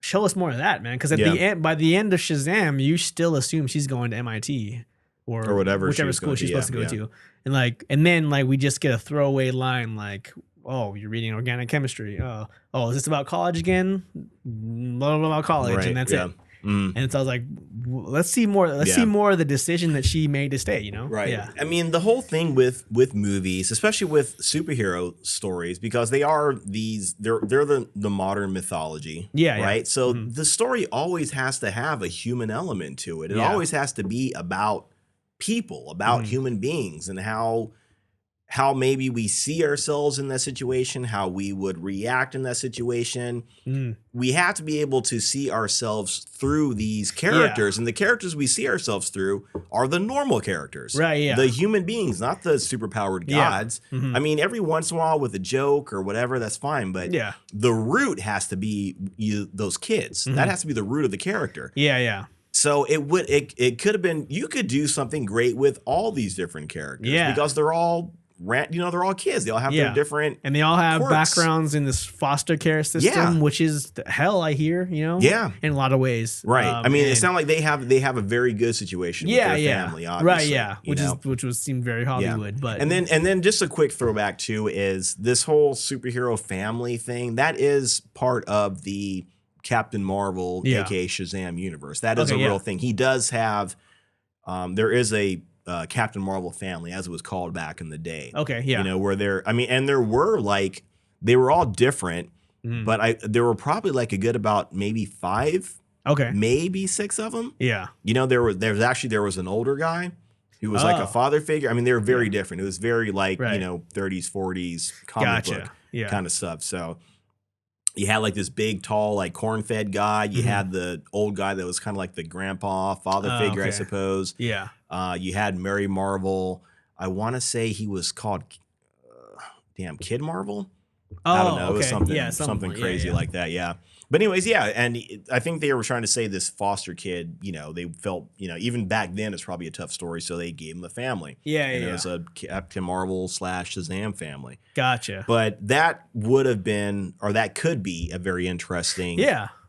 show us more of that, man. Because the end, by the end of Shazam, you still assume she's going to MIT or whichever school she's supposed to go to, and then we just get a throwaway line oh, you're reading organic chemistry. Oh, is this about college again? Blah, blah, blah, about college, and that's it. And so I was like, let's see more. Let's see more of the decision that she made to stay. Right. Yeah. I mean, the whole thing with movies, especially with superhero stories, because they are they're the modern mythology. Yeah. Right. So the story always has to have a human element to it. It always has to be about people, about human beings, and how maybe we see ourselves in that situation, how we would react in that situation. We have to be able to see ourselves through these characters. And the characters we see ourselves through are the normal characters. Right, yeah. The human beings, not the superpowered gods. I mean, every once in a while with a joke or whatever, that's fine. But the root has to be those kids. That has to be the root of the character. Yeah. So it could have been, you could do something great with all these different characters. Because they're all they're all kids. They all have their different and they all have quirks. Backgrounds in this foster care system, which is hell, I hear, in a lot of ways. Right. I mean, it's not like they have a very good situation with their family, obviously. Right, which seemed very Hollywood. But and then just a quick throwback too is this whole superhero family thing, that is part of the Captain Marvel, aka Shazam universe. That is a real thing. He does have there is a Captain Marvel family, as it was called back in the day. Okay, yeah. Where and there were they were all different, but there were probably a good about maybe 5, maybe 6 of them. Yeah. There was an older guy, who was like a father figure. I mean, they were very different. It was very like, 30s, 40s comic book kind of stuff. So you had like this big, tall, like corn-fed guy. You had the old guy that was kind of like the grandpa, father figure, I suppose. Yeah. You had Mary Marvel. I want to say he was called, Kid Marvel? I don't know. It was something crazy like that. Yeah. But anyways, and I think they were trying to say this foster kid, they felt, even back then it's probably a tough story, so they gave him a family. It was a Captain Marvel / Shazam family. Gotcha. But that would have been, or that could be a very interesting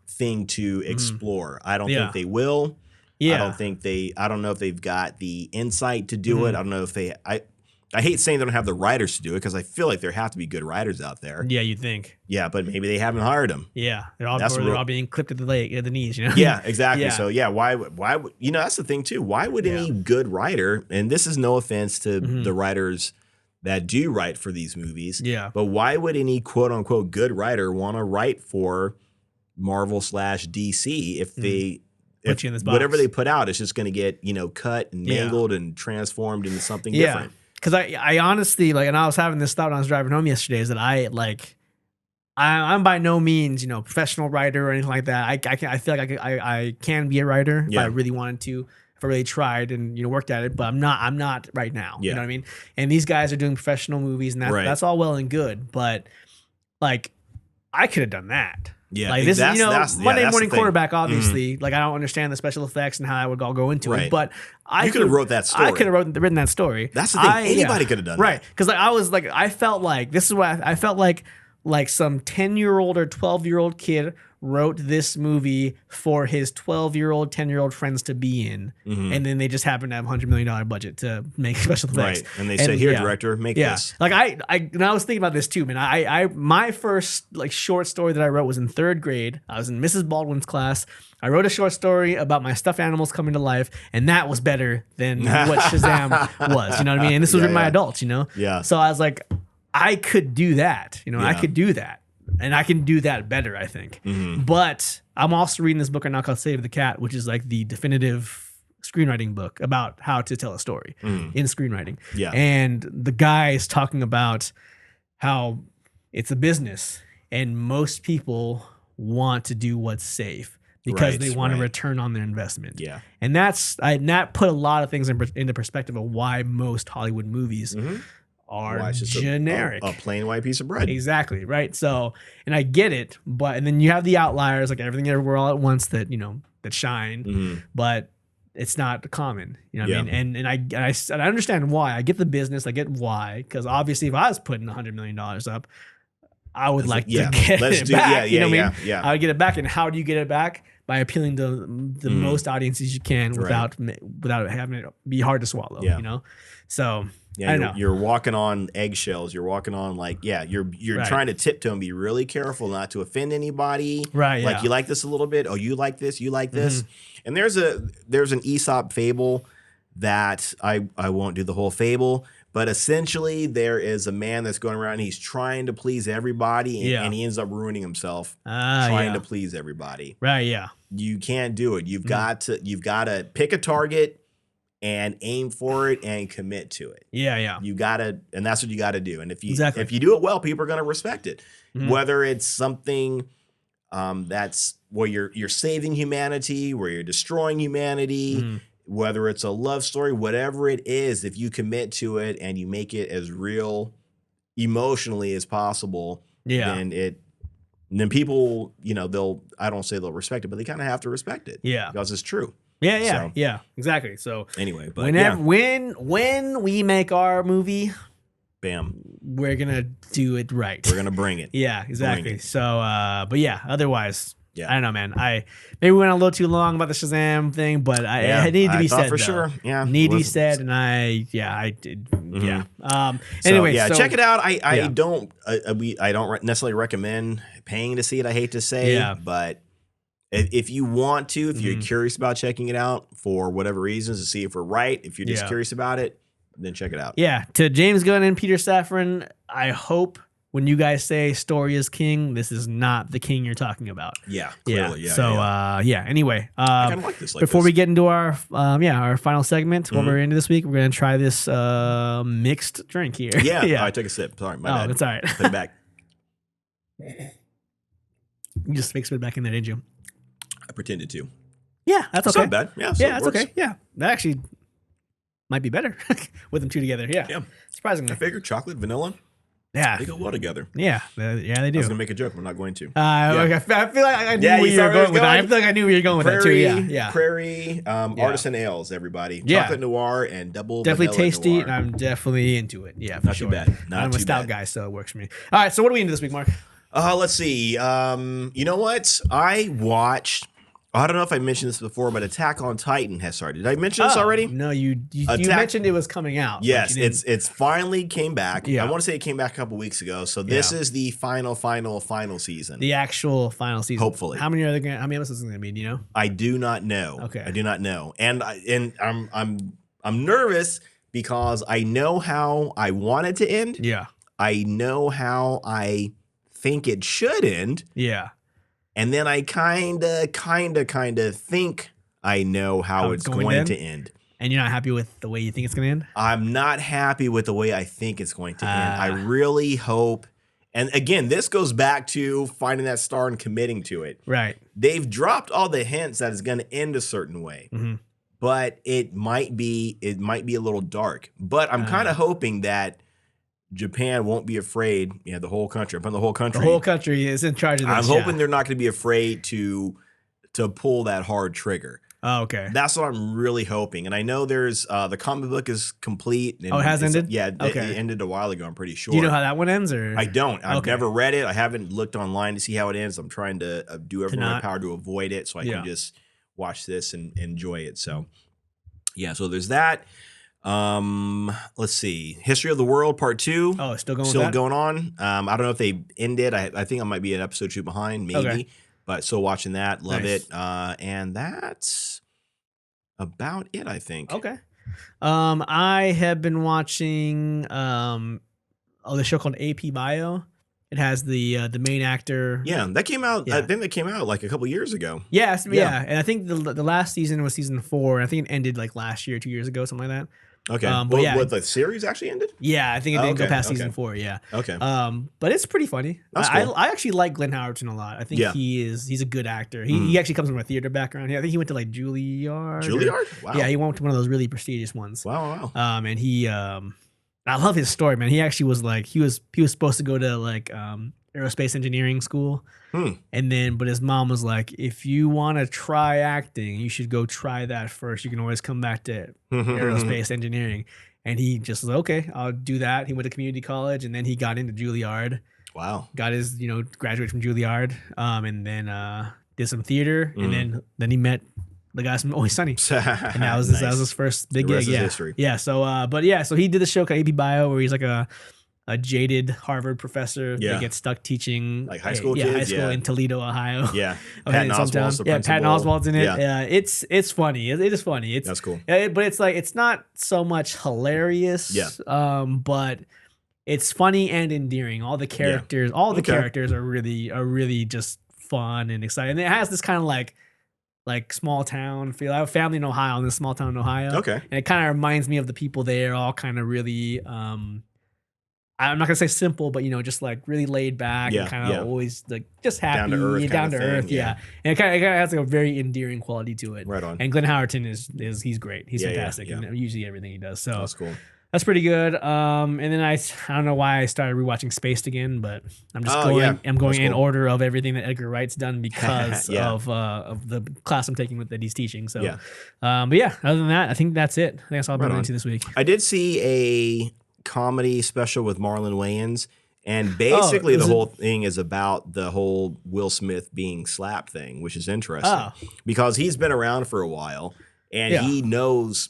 thing to explore. I don't think they will. Yeah. I don't know if they've got the insight to do it. I don't know if I hate saying they don't have the writers to do it because I feel like there have to be good writers out there. Yeah, you'd think. Yeah, but maybe they haven't hired them. Yeah, they're all being clipped at the knees, Yeah, exactly. So why would that's the thing too. Why would any good writer, and this is no offense to the writers that do write for these movies, but why would any quote unquote good writer want to write for Marvel / DC if they whatever they put out is just going to get cut and mangled and transformed into something different? Because I honestly, and I was having this thought when I was driving home yesterday, is that I'm by no means, professional writer or anything like that. I feel like I can be a writer if I really wanted to, if I really tried and, worked at it, but I'm not right now. You know what I mean? And these guys are doing professional movies and that's all well and good, but I could have done that. Yeah, this is Monday Morning Quarterback. Obviously, I don't understand the special effects and how I would all go into it, but you could have wrote that story. I could have written that story. That's the thing. Anybody could have done that, because I felt like this is what I felt like some 10-year-old or 12-year-old kid wrote this movie for his 12-year-old, 10-year-old friends to be in, and then they just happened to have $100 million budget to make special effects. Right, and they said, "Here, director, make this." I was thinking about this too, man. My first short story that I wrote was in 3rd grade. I was in Mrs. Baldwin's class. I wrote a short story about my stuffed animals coming to life, and that was better than what Shazam was. You know what I mean? And this was my adults. Yeah. So I was like, I could do that. I could do that. And I can do that better, I think. But I'm also reading this book right now called Save the Cat, which is the definitive screenwriting book about how to tell a story in screenwriting. Yeah. And the guy is talking about how it's a business and most people want to do what's safe because they want a return on their investment. Yeah. And that put a lot of things into perspective of why most Hollywood movies are generic. A plain white piece of bread. Exactly, right? So, and I get it, and then you have the outliers, like Everything Everywhere All at Once that, that shine, but it's not common, what I mean? And I understand why. I get the business, I get why, because obviously if I was putting $100 million up, I would like to get it back. I would get it back, and how do you get it back? By appealing to the most audiences you can without having it be hard to swallow, So... Yeah, you're walking on eggshells. You're walking on you're trying to tiptoe and be really careful not to offend anybody. Right. Like you like this a little bit. Oh, you like this. You like this. And there's an Aesop fable that I won't do the whole fable, but essentially there is a man that's going around. And he's trying to please everybody, and he ends up ruining himself trying to please everybody. Right. Yeah. You can't do it. You've got to pick a target and aim for it and commit to it. Yeah. You gotta, and that's what you gotta do. And if you do it well, people are gonna respect it. Whether it's something that's where you're saving humanity, where you're destroying humanity, whether it's a love story, whatever it is, if you commit to it and you make it as real emotionally as possible, then people, I don't say they'll respect it, but they kind of have to respect it. Yeah. Because it's true. Yeah, exactly. So anyway, but when we make our movie, bam, we're gonna do it right. We're gonna bring it. Yeah, exactly. So, but otherwise, I don't know, man. Maybe we went a little too long about the Shazam thing, but it needed to be said for sure. Yeah, need to be said, and I did. Yeah. Anyway, check it out. I don't necessarily recommend paying to see it. I hate to say, but. If you want to, if you're curious about checking it out for whatever reasons to see if we're right, if you're just curious about it, then check it out. Yeah. To James Gunn and Peter Safran, I hope when you guys say story is king, this is not the king you're talking about. Yeah, clearly. Yeah. So, anyway, I kind of like this. Before we get into our final segment, what we're into this week, we're going to try this mixed drink here. Yeah. I took a sip. Sorry, my bad. That's all right. Put it back. You just mixed it back in there, didn't you? I pretended to. Yeah, that's okay. It's not bad. Yeah, so that's okay. Yeah, that actually might be better with them two together. Yeah. Surprisingly. I figured chocolate, vanilla. Yeah. They go well together. Yeah, they do. I was going to make a joke. I'm not going to. I feel like I knew where you were going with that. I feel like I knew where you're going with that too. Yeah. Prairie, artisan ales, everybody. Chocolate noir and double definitely tasty, noir. and I'm definitely into it. Yeah, for not sure. too bad. I'm a stout guy, so it works for me. All right, so what are we into this week, Mark? Let's see. You know what? I watched... I don't know if I mentioned this before, but Attack on Titan has started. Did I mention this already? No, you mentioned it was coming out. Yes, it's finally came back. Yeah. I want to say it came back a couple weeks ago. So this is the final season. The actual final season. Hopefully. How many episodes is it going to be? Do you know? I do not know. Okay. I do not know, and I'm nervous because I know how I want it to end. Yeah. I know how I think it should end. Yeah. And then I kind of think I know how it's going to end. And you're not happy with the way you think it's going to end? I'm not happy with the way I think it's going to end. I really hope. And again, this goes back to finding that star and committing to it. Right. They've dropped all the hints that it's going to end a certain way. Mm-hmm. But it might be a little dark. But I'm kind of hoping that Japan won't be afraid. Yeah, the whole country. I'm putting the whole country. The whole country is in charge of this. I'm hoping they're not going to be afraid to pull that hard trigger. Oh, okay. That's what I'm really hoping. And I know there's the comic book is complete. And it has ended? Yeah, okay. It ended a while ago. I'm pretty sure. Do you know how that one ends? Or I don't. I've never read it. I haven't looked online to see how it ends. I'm trying to do everything in my power to avoid it so I can just watch this and enjoy it. So, yeah. So there's that. Let's see. History of the World Part 2. Oh, still going on. I don't know if they ended. I think I might be an episode 2 behind, maybe. Okay. But still watching that. Love it. And that's about it, I think. Okay. I have been watching the show called AP Bio. It has the main actor. Yeah, that came out. I think that came out like a couple years ago. Yeah. And I think the last season was season 4. And I think it ended like last year, 2 years ago, something like that. Okay. What the series actually ended? Yeah, I think it didn't go past season 4. Yeah. Okay. But it's pretty funny. That's cool. I actually like Glenn Howerton a lot. I think he's a good actor. He actually comes from a theater background. I think he went to like Juilliard. Juilliard? Wow. Yeah, he went to one of those really prestigious ones. Wow. And he I love his story, man. He actually was like he was supposed to go to like aerospace engineering school. And then but his mom was like, if you want to try acting, you should go try that first. You can always come back to aerospace engineering. And he just was like, okay, I'll do that. He went to community college and then he got into Juilliard. Wow. Got his, graduated from Juilliard. And then did some theater. And then he met the guys from Always Sunny. And that was his first big gig. Yeah. History. Yeah. So so he did the show called AP Bio where he's like a jaded Harvard professor that gets stuck teaching like high school kids. High school in Toledo, Ohio. Yeah. Patton Oswalt's the principal. Patton Oswalt's in it. Yeah. It's funny. It is funny. That's cool. But it's like it's not so much hilarious. Yeah. But it's funny and endearing. All the characters, characters are really just fun and exciting. And it has this kind of like small town feel. I have a family in Ohio, in this small town in Ohio. Okay. And it kind of reminds me of the people there, all kind of really I'm not gonna say simple, but just like really laid back and kind of always like just happy, down to earth, yeah. And it kind of has like a very endearing quality to it. Right on. And Glenn Howerton is he's great. He's fantastic, and usually everything he does. So that's cool. That's pretty good. And then I don't know why I started rewatching Spaced again, but I'm just going in order of everything that Edgar Wright's done because of the class I'm taking that he's teaching. So, but yeah, other than that, I think that's it. I think that's all I'm into this week. I did see a comedy special with Marlon Wayans, and basically the whole thing is about the whole Will Smith being slapped thing, which is interesting because he's been around for a while and he knows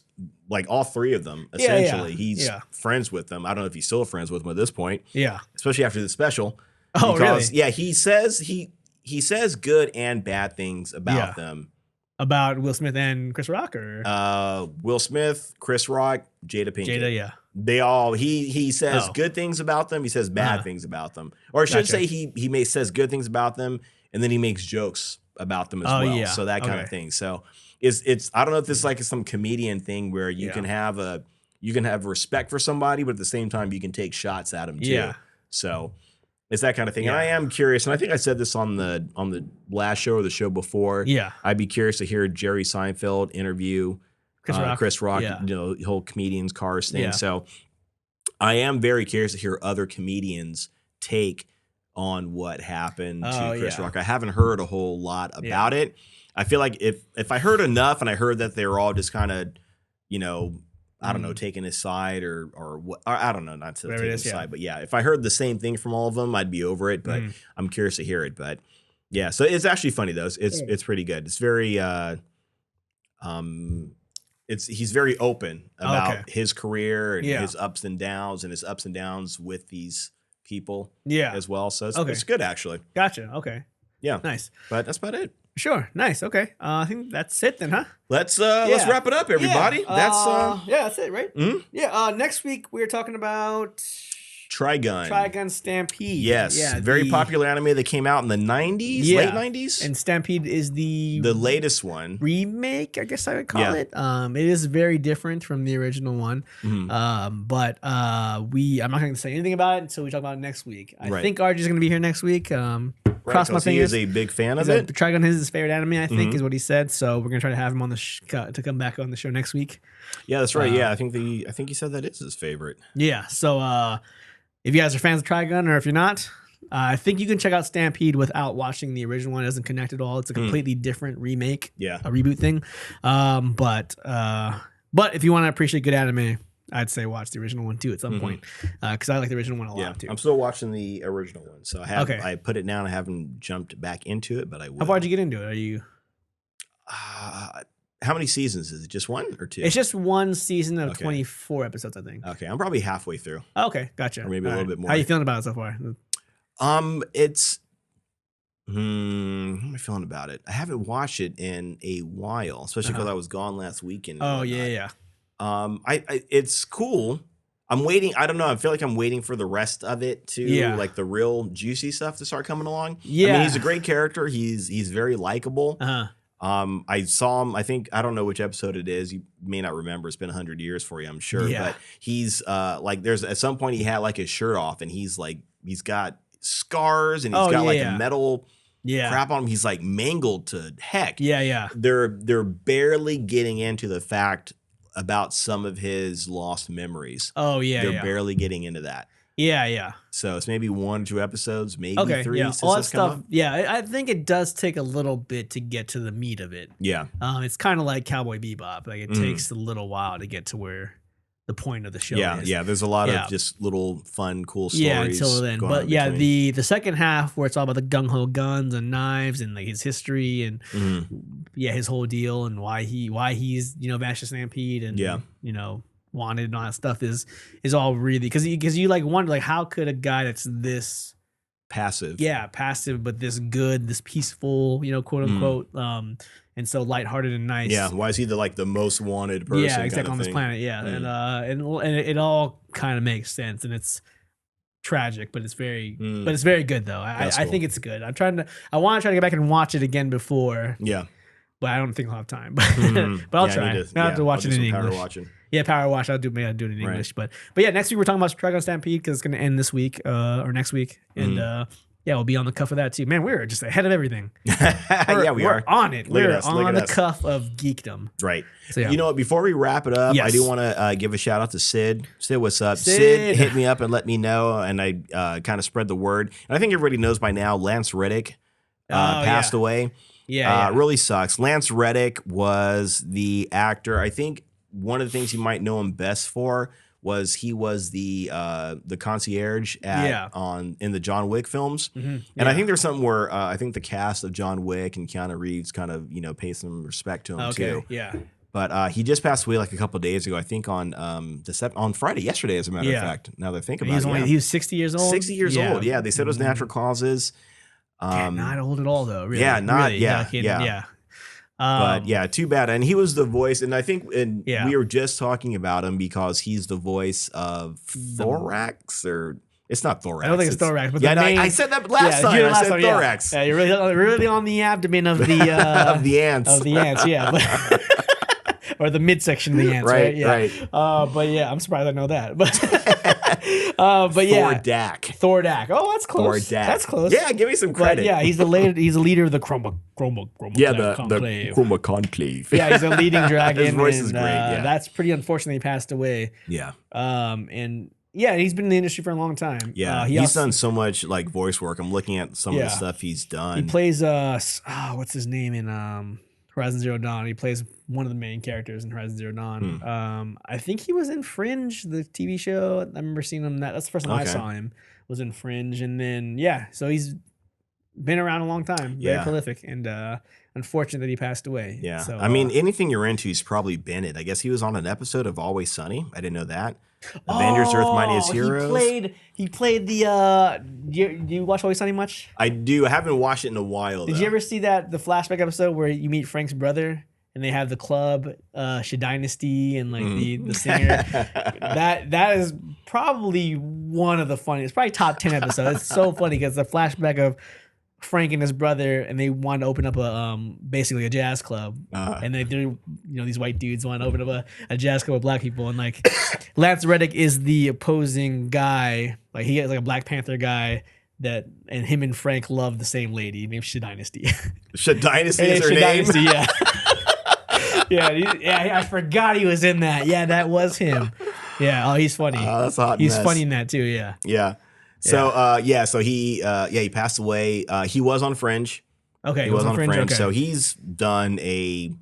like all three of them essentially. He's friends with them. I don't know if he's still friends with them at this point. Yeah, especially after the special. Oh, because, really? Yeah, he says good and bad things about them. About Will Smith and Chris Rock, or Will Smith, Chris Rock, Jada Pinkett. Jada, He says good things about them. He says bad things about them, or I should say he says good things about them, and then he makes jokes about them as well. Yeah. So that kind of thing. So it's I don't know if this is like some comedian thing where you can have respect for somebody, but at the same time you can take shots at them too. Yeah. So it's that kind of thing. Yeah. And I am curious, and I think I said this on the last show or the show before. Yeah. I'd be curious to hear Jerry Seinfeld interview Chris Rock, the whole comedians cars thing. Yeah. So I am very curious to hear other comedians take on what happened to Chris Rock. I haven't heard a whole lot about it. I feel like if I heard enough and I heard that they were all just kind of, I don't know, taking his side or what, or I don't know, not to take his side, but if I heard the same thing from all of them, I'd be over it, but I'm curious to hear it. But yeah, so it's actually funny though. It's pretty good. It's very, he's very open about his career and his ups and downs with these people as well. So it's good actually. Gotcha. Okay. Yeah. Nice. But that's about it. Sure. Nice. Okay. I think that's it then, huh? Let's wrap it up, everybody. That's it, right? Mm-hmm. Yeah. Next week we're talking about Trigun Stampede. Yes. Yeah, very popular anime that came out in the 90s, late 90s. And Stampede is the latest one. Remake, I guess I would call it. It is very different from the original one. Mm-hmm. But I'm not going to say anything about it until we talk about it next week. I think RG's going to be here next week. Cross my fingers. He is a big fan of it. Trigun is his favorite anime, I think, is what he said. So we're gonna try to have him on to come back on the show next week. Yeah, that's right. I think he said that is his favorite. Yeah. So if you guys are fans of Trigun, or if you're not, I think you can check out Stampede without watching the original one. It doesn't connect at all. It's a completely different remake. Yeah. A reboot thing. But if you want to appreciate good anime, I'd say watch the original one too at some point, because I like the original one a lot too. I'm still watching the original one, so I put it down. I haven't jumped back into it, but I will. How far did you get into it? Are you? How many seasons is it? Just one or two? It's just one season of 24 episodes, I think. Okay, I'm probably halfway through. Okay, gotcha. Or maybe a little bit more. How are you feeling about it so far? It's. How am I feeling about it? I haven't watched it in a while, especially because I was gone last weekend. Oh yeah. It's cool. I'm waiting. I don't know. I feel like I'm waiting for the rest of it to like the real juicy stuff to start coming along. Yeah. I mean, he's a great character. He's very likable. I saw him. I don't know which episode it is. You may not remember. It's been 100 years for you, I'm sure. Yeah. But he's there's at some point he had like his shirt off and he's got scars and he's got like a metal crap on him. He's like mangled to heck. Yeah. They're barely getting into the fact about some of his lost memories. Oh, yeah. They're barely getting into that. Yeah. So it's maybe 1 or 2 episodes, maybe 3. Yeah. All that stuff. Yeah, I think it does take a little bit to get to the meat of it. Yeah. It's kind of like Cowboy Bebop. Like it takes a little while to get to where the point of the show is. Yeah. There's a lot of just little fun, cool stories. Yeah, until then. But the second half where it's all about the gung-ho guns and knives and like his history and his whole deal and why he's Vanished Stampede and wanted and all that stuff is all really because you like wonder like how could a guy that's this passive but this good, this peaceful, quote unquote, and so lighthearted and nice. Yeah, why is he the most wanted person? Yeah, exactly, on this planet. Yeah, and it all kind of makes sense, and it's tragic, but it's very good though. I think it's good. I want to try to get back and watch it again before. Yeah, but I don't think I'll have time. But I'll try. I'll have to watch it in English. Power watch. I'll do it in English. But next week we're talking about Trigun Stampede because it's going to end this week or next week, and. We'll be on the cuff of that too. Man, we're just ahead of everything. We are on it. We're on the cuff of geekdom. Right. So, you know what? Before we wrap it up, I do want to give a shout out to Sid. Sid, what's up? Sid hit me up and let me know, and I kind of spread the word. And I think everybody knows by now, Lance Reddick passed away. Yeah. It really sucks. Lance Reddick was the actor. I think one of the things you might know him best for was he was the concierge in the John Wick films. Mm-hmm. And I think there's something where I think the cast of John Wick and Keanu Reeves kind of, pay some respect to him too. Yeah. But he just passed away like a couple of days ago, I think on Friday, yesterday, as a matter of fact. Now that I think about it. He was 60 years old? 60 years old, yeah. They said it was natural causes. Not old at all, though, really. Yeah, not, really, yeah. But yeah, too bad. And he was the voice, and I think we were just talking about him because he's the voice of Thorax, or it's not Thorax. I don't think it's Thorax, but I said that last time. I said Thorax. Yeah, you're really on the abdomen of the of the ants. Of the ants, yeah. Or the midsection of the ants, right? Yeah. Right. But yeah, I'm surprised I know that. But yeah, Thordak. Oh, that's close. That's close. Yeah, give me some credit. But yeah, he's the leader of the Chroma the Chroma Conclave. Yeah, he's a leading dragon. His voice is great. That's pretty unfortunate. He passed away. Yeah. And yeah, he's been in the industry for a long time. Yeah, he's done so much like voice work. I'm looking at some of the stuff he's done. He plays what's his name in Horizon Zero Dawn. He plays one of the main characters in Horizon Zero Dawn. I think he was in Fringe, the TV show. I remember seeing him. That's the first time I saw him. Was in Fringe, and then so he's been around a long time. Very prolific, and unfortunate that he passed away. Yeah, so, I mean, anything you're into, he's probably been it. I guess he was on an episode of Always Sunny. I didn't know that. Avengers: Earth Mightiest Heroes. He played the. Do you watch Always Sunny much? I do. I haven't watched it in a while. Did you ever see the flashback episode where you meet Frank's brother and they have the club, Dynasty, and like the singer? that is probably one of the funniest, probably top 10 episodes. It's so funny because the flashback of Frank and his brother, and they wanted to open up basically a jazz club, and they're these white dudes want to open up a jazz club with black people, and like Lance Reddick is the opposing guy, like he is like a Black Panther guy and him and Frank love the same lady named Dynasty. Dynasty is her name. Dynasty, yeah. I forgot he was in that. Yeah, that was him. Yeah, oh, he's funny. That's a hot He's mess. funny in that too. Yeah. Yeah. So so he passed away. He was on Fringe. Okay, he was on Fringe. Okay. So he's done a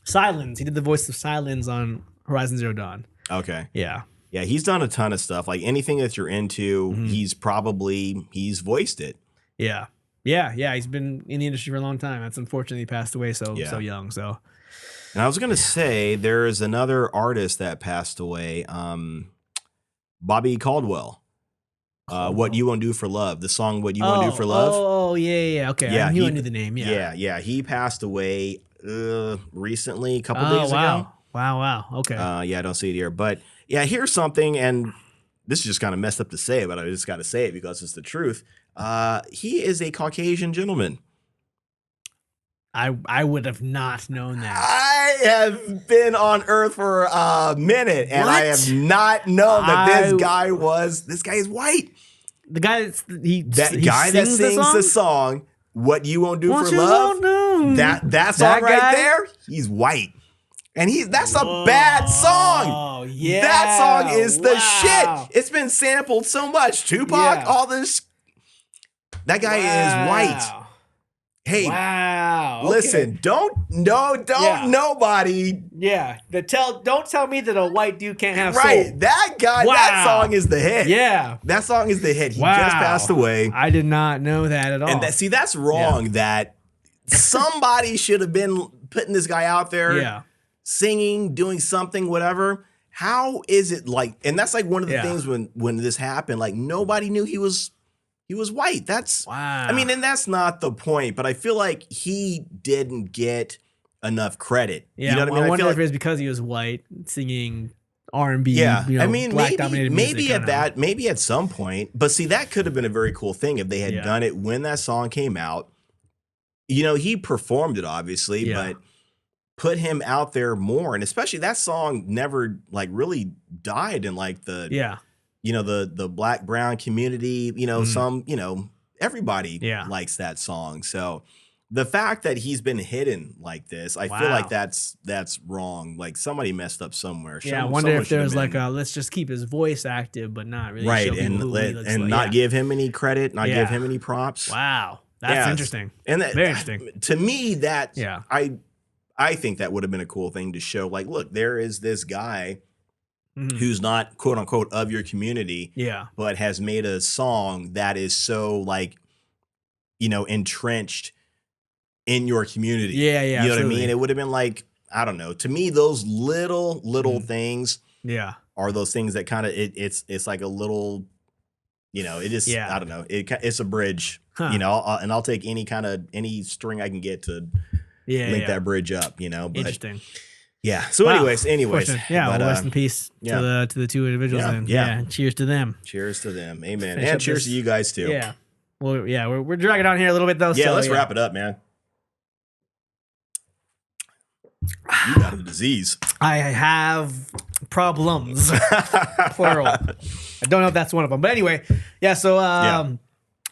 Silence. He did the voice of Silence on Horizon Zero Dawn. Okay. Yeah. Yeah, he's done a ton of stuff. Like anything that you're into, he's voiced it. Yeah. Yeah. He's been in the industry for a long time. That's unfortunate he passed away so young. So. And I was gonna say there is another artist that passed away, Bobby Caldwell. What You Won't Do for Love, the song What You Won't Do for Love. Oh, yeah. Okay. Yeah, I knew the name. Yeah. He passed away recently, a couple days ago. Wow. Okay. I don't see it here. But yeah, here's something, and this is just kind of messed up to say, but I just got to say it because it's the truth. He is a Caucasian gentleman. I would have not known that. I have been on Earth for a minute, and I have not known that this guy is white. The guy that sings the song "What You Won't Do for Love." That song right there, he's white, and that's a bad song. Oh yeah, that song is the shit. It's been sampled so much. Tupac, all this. That guy is white. Hey, listen, don't nobody. Yeah, don't tell me that a white dude can't have soul. That guy, that song is the hit. Yeah. That song is the hit. He just passed away. I did not know that at all. And that's wrong. That somebody should have been putting this guy out there singing, doing something, whatever. How is it like, and that's like one of the things when this happened, like nobody knew he was white. I mean, and that's not the point, but I feel like he didn't get enough credit. Yeah, you know what I mean? I wonder if it's because he was white singing R&B. Yeah, I mean, maybe at some point, but see, that could have been a very cool thing if they had done it when that song came out. He performed it obviously, but put him out there more, and especially that song never like really died in like the the black brown community, everybody likes that song. So the fact that he's been hidden like this, I feel like that's wrong. Like somebody messed up somewhere. I wonder if there's like let's just keep his voice active, but not really right, and not give him any credit, not give him any props. Wow, that's interesting. And very interesting to me. I think that would have been a cool thing to show. Like, look, there is this guy who's not quote unquote of your community, but has made a song that is so like, entrenched in your community. Yeah, you know what I mean? It would have been like, I don't know. To me, those little things, are those things that kind of it's like a little, it just I don't know. It's a bridge, and I'll take any string I can get to link that bridge up, you know. But, interesting. Yeah. So anyways. Yeah. But, rest in peace to the two individuals. Yeah. And cheers to them. Cheers to them. Amen. And cheers to you guys too. Yeah. Well, yeah, we're dragging on here a little bit though. Yeah. So, let's wrap it up, man. You got a disease. I have problems. Plural. I don't know if that's one of them. But anyway, yeah, so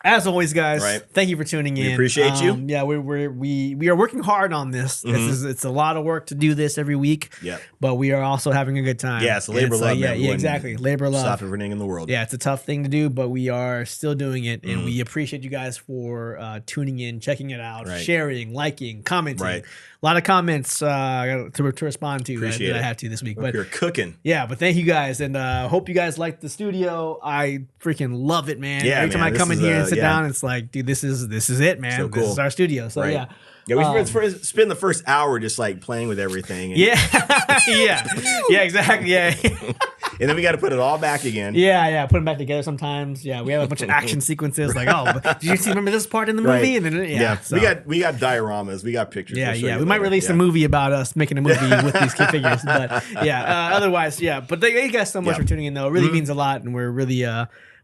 as always, guys, thank you for tuning in. We appreciate you. Yeah, we are working hard on this. It's a lot of work to do this every week. Yeah. But we are also having a good time. Yeah, it's labor love. Yeah, exactly. Labor love. Stop everything in the world. Yeah, it's a tough thing to do, but we are still doing it, and we appreciate you guys for tuning in, checking it out, sharing, liking, commenting. Right. A lot of comments to respond to that I have to this week. But you're cooking. Yeah, but thank you guys, and hope you guys like the studio. I freaking love it, man. Yeah, every time I come in here and sit down, it's like, dude, this is it, man. So cool. This is our studio. So yeah. Yeah, we spend the first hour just like playing with everything. And yeah, exactly. Yeah. And then we got to put it all back again. Yeah, put them back together sometimes. Yeah, we have a bunch of action sequences. Like, did you remember this part in the movie? And then so. we got dioramas, we got pictures. Yeah. We might release a movie about us making a movie with these key figures. But otherwise, But thank you guys so much for tuning in, though. It really means a lot, and we're really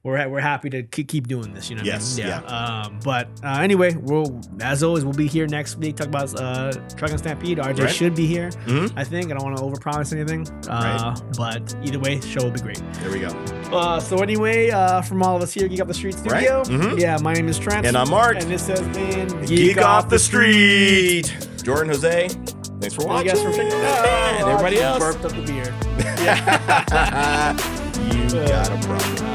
we're happy to keep doing this. You know. Yes. What I mean? But anyway, as always, we'll be here next week. Talk about Truck and Stampede. RJ should be here. I think. I don't want to overpromise anything. But either way, the show will be great. There we go. So anyway, from all of us here, Geek Off the Street Studio. Yeah, my name is Trent. And I'm Mark. And this has been Geek Off the Street. Jordan, Jose, thanks for watching. Thank you guys for checking it out. And everybody else. Burped up the beer. You got a problem.